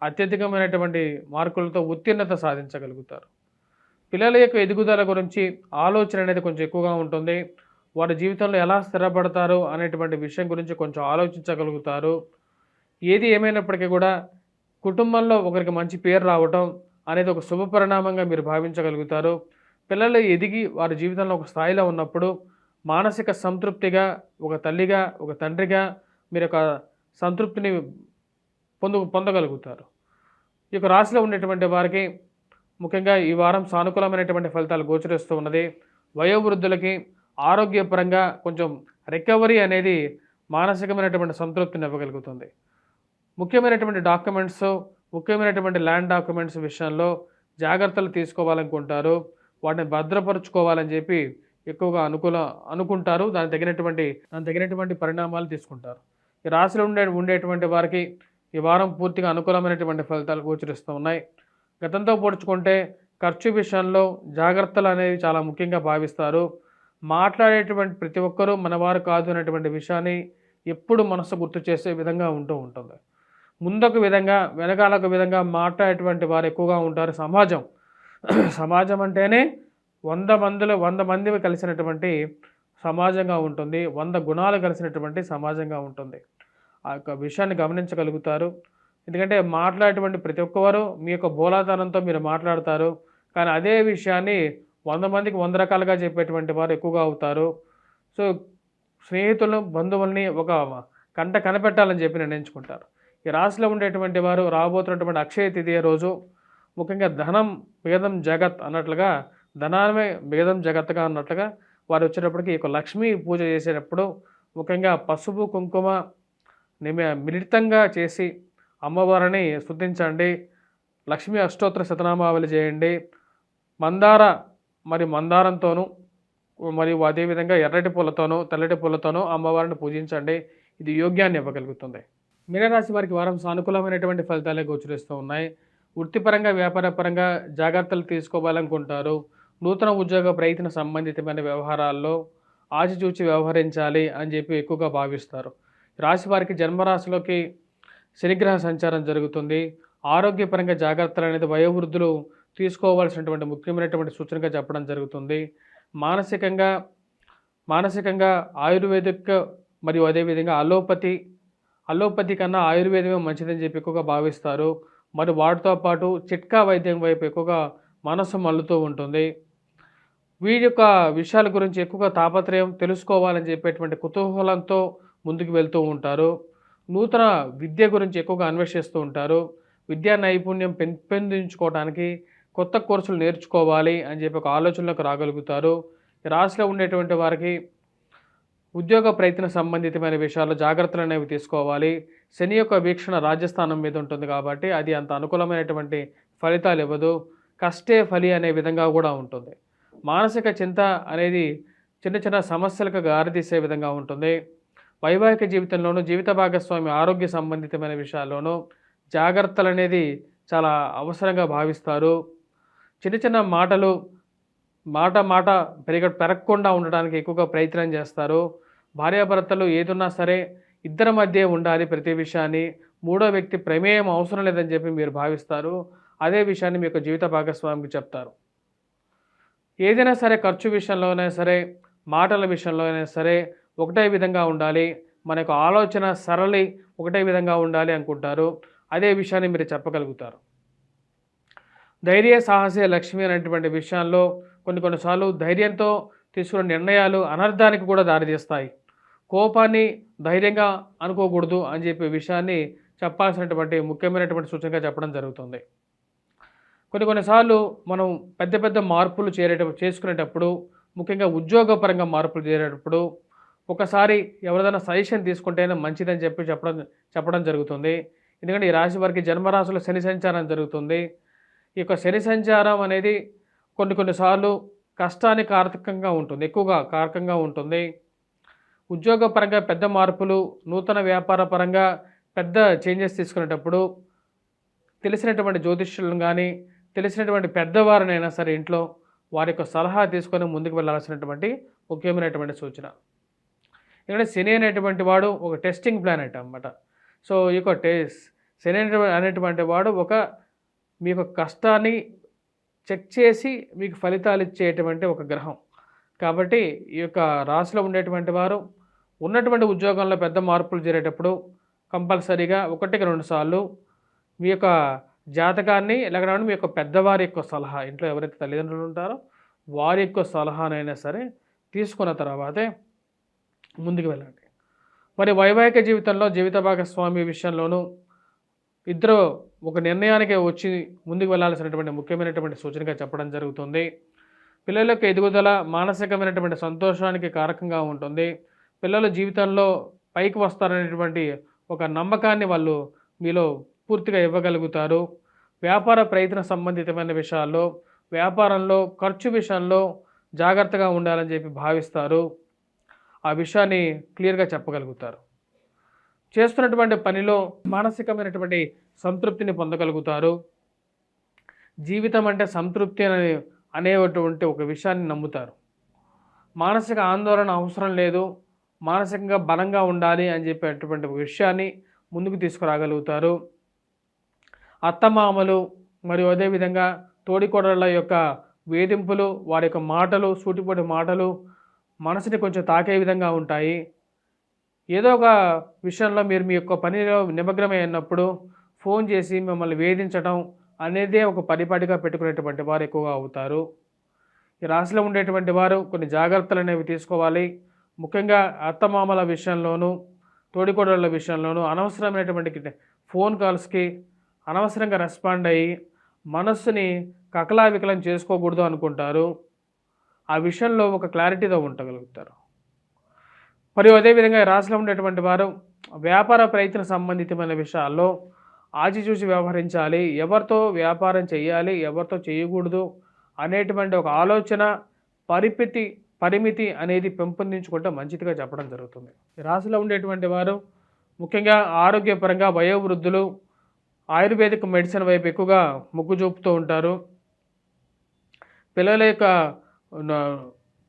A: అత్యధికమైనటువంటి మార్కులతో ఉత్తీర్ణత సాధించగలుగుతారు. పిల్లల యొక్క ఎదుగుదల గురించి ఆలోచన అనేది కొంచెం ఎక్కువగా ఉంటుంది. వారి జీవితంలో ఎలా స్థిరపడతారు అనేటువంటి విషయం గురించి కొంచెం ఆలోచించగలుగుతారు. ఏది ఏమైనప్పటికీ కూడా కుటుంబంలో ఒకరికి మంచి పేరు రావటం అనేది ఒక శుభపరిణామంగా మీరు భావించగలుగుతారు. పిల్లలు ఎదిగి వారి జీవితంలో ఒక స్థాయిలో ఉన్నప్పుడు మానసిక సంతృప్తిగా ఒక తల్లిగా, ఒక తండ్రిగా మీరు ఒక సంతృప్తిని పొందగలుగుతారు. ఈ యొక్క రాశిలో ఉండేటువంటి వారికి ముఖ్యంగా ఈ వారం సానుకూలమైనటువంటి ఫలితాలు గోచరిస్తూ ఉన్నది. వయోవృద్ధులకి ఆరోగ్యపరంగా కొంచెం రికవరీ అనేది మానసికమైనటువంటి సంతృప్తిని ఇవ్వగలుగుతుంది. ముఖ్యమైనటువంటి డాక్యుమెంట్స్ ముఖ్యమైనటువంటి ల్యాండ్ డాక్యుమెంట్స్ విషయంలో జాగ్రత్తలు తీసుకోవాలనుకుంటారు. వాటిని భద్రపరుచుకోవాలని చెప్పి ఎక్కువగా అనుకుంటారు. దానికి తగినటువంటి పరిణామాలు తీసుకుంటారు. ఈ రాశిలో ఉండేటువంటి వారికి ఈ వారం పూర్తిగా అనుకూలమైనటువంటి ఫలితాలు గోచరిస్తూ ఉన్నాయి. గతంతో పోల్చుకుంటే ఖర్చు విషయంలో జాగ్రత్తలు అనేవి చాలా ముఖ్యంగా భావిస్తారు. మాట్లాడేటువంటి ప్రతి ఒక్కరూ మనవారు కాదు అనేటువంటి విషయాన్ని ఎప్పుడు మనసు గుర్తు చేసే విధంగా ఉంటుంది. ముందొక విధంగా వెనకాలొక విధంగా మాట్లాడేటువంటి వారు ఎక్కువగా ఉంటారు. సమాజం అంటేనే 100 మంది కలిసినటువంటి సమాజంగా ఉంటుంది. 100 గుణాలు కలిసినటువంటి సమాజంగా ఉంటుంది. ఆ యొక్క విషయాన్ని గమనించగలుగుతారు. ఎందుకంటే మాట్లాడేటువంటి ప్రతి ఒక్కవారు మీ యొక్క బోలాతనంతో మీరు మాట్లాడతారు. కానీ అదే విషయాన్ని 100 మందికి 100 రకాలుగా చెప్పేటువంటి వారు ఎక్కువగా అవుతారు. సో స్నేహితులను, బంధువుల్ని ఒక కంట కనిపెట్టాలని చెప్పి నిర్ణయించుకుంటారు. ఈ రాశిలో ఉండేటువంటి వారు రాబోతున్నటువంటి అక్షయ తిథి రోజు ముఖ్యంగా ధనం భేదం జగత్ అన్నట్లుగా, ధనామే భేదం జగత్తుగా అన్నట్లుగా వారు వచ్చేటప్పటికి ఈ యొక్క లక్ష్మీ పూజ చేసేటప్పుడు ముఖ్యంగా పసుపు కుంకుమ మిళితంగా చేసి అమ్మవారిని స్తుతించండి. లక్ష్మీ అష్టోత్తర శతనామావళి చేయండి. మందారంతోనూ మరియు అదేవిధంగా ఎర్రటి పూలతోనూ తెల్లటి పూలతోనూ అమ్మవారిని పూజించండి. ఇది యోగ్యాన్ని ఇవ్వగలుగుతుంది. మీనరాశి వారికి వారం సానుకూలమైనటువంటి ఫలితాలే గోచరిస్తూ ఉన్నాయి. వృత్తిపరంగా వ్యాపారపరంగా జాగ్రత్తలు తీసుకోవాలనుకుంటారు. నూతన ఉద్యోగ ప్రయత్న సంబంధితమైన వ్యవహారాల్లో ఆచితూచి వ్యవహరించాలి అని చెప్పి ఎక్కువగా భావిస్తారు. రాశి వారికి జన్మరాశిలోకి శనిగ్రహ సంచారం జరుగుతుంది. ఆరోగ్యపరంగా జాగ్రత్తలు అనేది వయోవృద్ధులు తీసుకోవాల్సినటువంటి ముఖ్యమైనటువంటి సూచనగా చెప్పడం జరుగుతుంది. మానసికంగా ఆయుర్వేదిక్ మరియు అదేవిధంగా అలోపతి కన్నా ఆయుర్వేదమే మంచిదని చెప్పి ఎక్కువగా భావిస్తారు. మరి వాటితో పాటు చిట్కా వైద్యం వైపు ఎక్కువగా మనసు మల్లుతూ ఉంటుంది. వీరి యొక్క విషయాల గురించి ఎక్కువగా తాపత్రయం తెలుసుకోవాలని చెప్పేటువంటి కుతూహలంతో ముందుకు వెళ్తూ ఉంటారు. నూతన విద్య గురించి ఎక్కువగా అన్వేషిస్తూ ఉంటారు. విద్యా నైపుణ్యం పెంపొందించుకోవడానికి కొత్త కోర్సులు నేర్చుకోవాలి అని చెప్పి ఒక ఆలోచనలోకి రాగలుగుతారు. రాశిలో ఉండేటువంటి వారికి ఉద్యోగ ప్రయత్న సంబంధితమైన విషయాల్లో జాగ్రత్తలు అనేవి తీసుకోవాలి. శని యొక్క వీక్షణ రాజస్థానం మీద ఉంటుంది కాబట్టి అది అంత అనుకూలమైనటువంటి ఫలితాలు ఇవ్వదు. కష్టే ఫలి అనే విధంగా కూడా ఉంటుంది. మానసిక చింత అనేది చిన్న సమస్యలకు దారితీసే విధంగా ఉంటుంది. వైవాహిక జీవితంలోనూ జీవిత భాగస్వామి ఆరోగ్య సంబంధితమైన విషయాల్లోనూ జాగ్రత్తలు అనేది చాలా అవసరంగా భావిస్తారు. చిన్న మాటలు మాట పెరగకుండా ఉండడానికి ఎక్కువగా ప్రయత్నం చేస్తారు. భార్యాభర్తలు ఏదున్నా సరే ఇద్దరి మధ్య ఉండాలి ప్రతి విషయాన్ని. మూడో వ్యక్తి ప్రమేయం అవసరం లేదని చెప్పి మీరు భావిస్తారు. అదే విషయాన్ని మీ యొక్క జీవిత భాగస్వామికి చెప్తారు. ఏదైనా సరే ఖర్చు విషయంలోనే సరే మాటల విషయంలోనే సరే ఒకటే విధంగా ఉండాలి. మన యొక్క ఆలోచన సరళి ఒకటే విధంగా ఉండాలి అనుకుంటారు. అదే విషయాన్ని మీరు చెప్పగలుగుతారు. ధైర్య సాహసే లక్ష్మి అనేటువంటి విషయాల్లో కొన్నిసార్లు ధైర్యంతో తీసుకున్న నిర్ణయాలు అనర్థానికి కూడా దారితీస్తాయి. కోపాన్ని ధైర్యంగా అనుకోకూడదు అని చెప్పే విషయాన్ని చెప్పాల్సినటువంటి ముఖ్యమైనటువంటి సూచనగా చెప్పడం జరుగుతుంది. కొన్నిసార్లు మనం పెద్ద మార్పులు చేసుకునేటప్పుడు ముఖ్యంగా ఉద్యోగపరంగా మార్పులు చేరేటప్పుడు ఒకసారి ఎవరిదైనా సజెషన్ తీసుకుంటేనే మంచిదని చెప్పడం జరుగుతుంది. ఎందుకంటే ఈ రాశి వారికి జన్మరాశిలో శని సంచారం జరుగుతుంది. ఈ యొక్క శని సంచారం అనేది కొన్నిసార్లు కష్టానికి కారకంగా ఉంటుంది, ఎక్కువగా కారకంగా ఉంటుంది. ఉద్యోగపరంగా పెద్ద మార్పులు, నూతన వ్యాపార పరంగా పెద్ద చేంజెస్ తీసుకునేటప్పుడు తెలిసినటువంటి జ్యోతిష్యులను కానీ తెలిసినటువంటి పెద్దవారినైనా సరే ఇంట్లో వారి యొక్క సలహా తీసుకొని ముందుకు వెళ్ళాల్సినటువంటి ముఖ్యమైనటువంటి సూచన. ఎందుకంటే శని అనేటువంటి వాడు ఒక టెస్టింగ్ ప్లానెట్ అన్నమాట. సో ఈ యొక్క శని అనేటువంటి వాడు మీ యొక్క కష్టాన్ని చెక్ చేసి మీకు ఫలితాలు ఇచ్చేటువంటి ఒక గ్రహం. కాబట్టి ఈ యొక్క రాశిలో ఉండేటువంటి వారు ఉన్నటువంటి ఉద్యోగంలో పెద్ద మార్పులు జరిగేటప్పుడు కంపల్సరీగా 1-2 సార్లు మీ యొక్క జాతకాన్ని లేకపోతే మీ యొక్క పెద్దవారి యొక్క సలహా, ఇంట్లో ఎవరైతే తల్లిదండ్రులు ఉంటారో వారి యొక్క సలహానైనా సరే తీసుకున్న తర్వాతే ముందుకు వెళ్ళండి. మరి వైవాహిక జీవితంలో జీవిత భాగస్వామి విషయంలోనూ ఇద్దరు ఒక నిర్ణయానికి వచ్చి ముందుకు వెళ్ళాల్సినటువంటి ముఖ్యమైనటువంటి సూచనగా చెప్పడం జరుగుతుంది. పిల్లల యొక్క ఎదుగుదల మానసికమైనటువంటి సంతోషానికి కారకంగా ఉంటుంది. పిల్లల జీవితంలో పైకి వస్తారనేటువంటి ఒక నమ్మకాన్ని వాళ్ళు మీలో మనస్ఫూర్తిగా ఇవ్వగలుగుతారు. వ్యాపార ప్రయత్న సంబంధితమైన విషయాల్లో, వ్యాపారంలో ఖర్చు విషయంలో జాగ్రత్తగా ఉండాలని చెప్పి భావిస్తారు. ఆ విషయాన్ని క్లియర్గా చెప్పగలుగుతారు. చేస్తున్నటువంటి పనిలో మానసికమైనటువంటి సంతృప్తిని పొందగలుగుతారు. జీవితం అంటే సంతృప్తి అనేటువంటి ఒక విషయాన్ని నమ్ముతారు. మానసిక ఆందోళన అవసరం లేదు, మానసికంగా బలంగా ఉండాలి అని చెప్పేటువంటి విషయాన్ని ముందుకు తీసుకురాగలుగుతారు. అత్తమామలు మరియు అదేవిధంగా తోడికోడళ్ళ యొక్క వేధింపులు, వారి యొక్క మాటలు, సూటిపోటి మాటలు మనసుని కొంచెం తాకే విధంగా ఉంటాయి. ఏదో ఒక విషయంలో మీరు మీ యొక్క పనిలో నిమగ్నమై ఉన్నప్పుడు ఫోన్ చేసి మిమ్మల్ని వేధించడం అనేదే ఒక పరిపాటిగా పెట్టుకునేటువంటి వారు ఎక్కువగా అవుతారు. ఈ రాశిలో ఉండేటువంటి వారు కొన్ని జాగ్రత్తలు అనేవి తీసుకోవాలి. ముఖ్యంగా అత్తమామల విషయంలోనూ, తోడికోడళ్ళ విషయంలోనూ అనవసరమైనటువంటి ఫోన్ కాల్స్కి అనవసరంగా రెస్పాండ్ అయ్యి మనస్సుని కకలావికలం చేసుకోకూడదు అనుకుంటారు. ఆ విషయంలో ఒక క్లారిటీతో ఉండగలుగుతారు. మరియు అదేవిధంగా ఈ రాశిలో ఉండేటువంటి వారు వ్యాపార ప్రయత్న సంబంధితమైన విషయాల్లో ఆచిచూచి వ్యవహరించాలి. ఎవరితో వ్యాపారం చేయాలి, ఎవరితో చేయకూడదు అనేటువంటి ఒక ఆలోచన, పరిమితి అనేది పెంపొందించుకుంటే మంచిదిగా చెప్పడం జరుగుతుంది. ఈ రాశిలో ఉండేటువంటి వారు ముఖ్యంగా ఆరోగ్యపరంగా వయోవృద్ధులు ఆయుర్వేదిక్ మెడిసిన్ వైపు ఎక్కువగా మొగ్గు చూపుతూ ఉంటారు.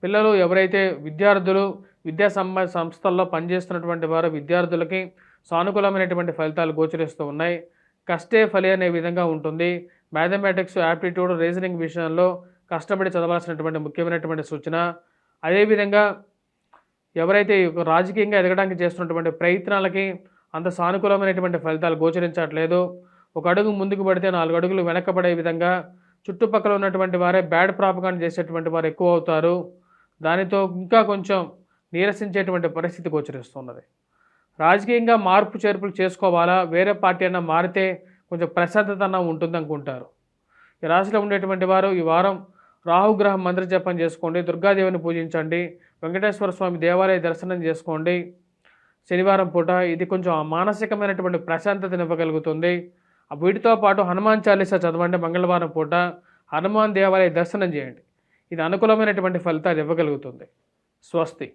A: పిల్లలు ఎవరైతే విద్యార్థులు విద్యా సంస్థల్లో పనిచేస్తున్నటువంటి వారు విద్యార్థులకి సానుకూలమైనటువంటి ఫలితాలు గోచరిస్తూ ఉన్నాయి. కష్టే ఫలి అనే విధంగా ఉంటుంది. మ్యాథమెటిక్స్, యాప్టిట్యూడ్, రీజనింగ్ విషయంలో కష్టపడి చదవాల్సినటువంటి ముఖ్యమైనటువంటి సూచన. అదేవిధంగా ఎవరైతే రాజకీయంగా ఎదగడానికి చేస్తున్నటువంటి ప్రయత్నాలకి అంత సానుకూలమైనటువంటి ఫలితాలు గోచరించట్లేదు. ఒక అడుగు ముందుకు పడితే 4 అడుగులు వెనకబడే విధంగా చుట్టుపక్కల ఉన్నటువంటి వారే బ్యాడ్ ప్రాపగాండా చేసేటువంటి వారు ఎక్కువ అవుతారు. దానితో ఇంకా కొంచెం నీరసించేటువంటి పరిస్థితి గోచరిస్తున్నది. రాజకీయంగా మార్పు చేర్పులు చేసుకోవాలా, వేరే పార్టీ అన్నా మారితే కొంచెం ప్రశాంతత అన్న ఉంటుంది అనుకుంటారు. ఈ రాశిలో ఉండేటువంటి వారు ఈ వారం రాహుగ్రహం మంత్ర జపం చేసుకోండి, దుర్గాదేవిని పూజించండి, వెంకటేశ్వర స్వామి దేవాలయ దర్శనం చేసుకోండి శనివారం పూట. ఇది కొంచెం మానసికమైనటువంటి ప్రశాంతతను ఇవ్వగలుగుతుంది. వీటితో పాటు హనుమాన్ చాలీసా చదవండి. మంగళవారం పూట హనుమాన్ దేవాలయ దర్శనం చేయండి. ఇది అనుకూలమైనటువంటి ఫలితాలు ఇవ్వగలుగుతుంది. స్వస్తి.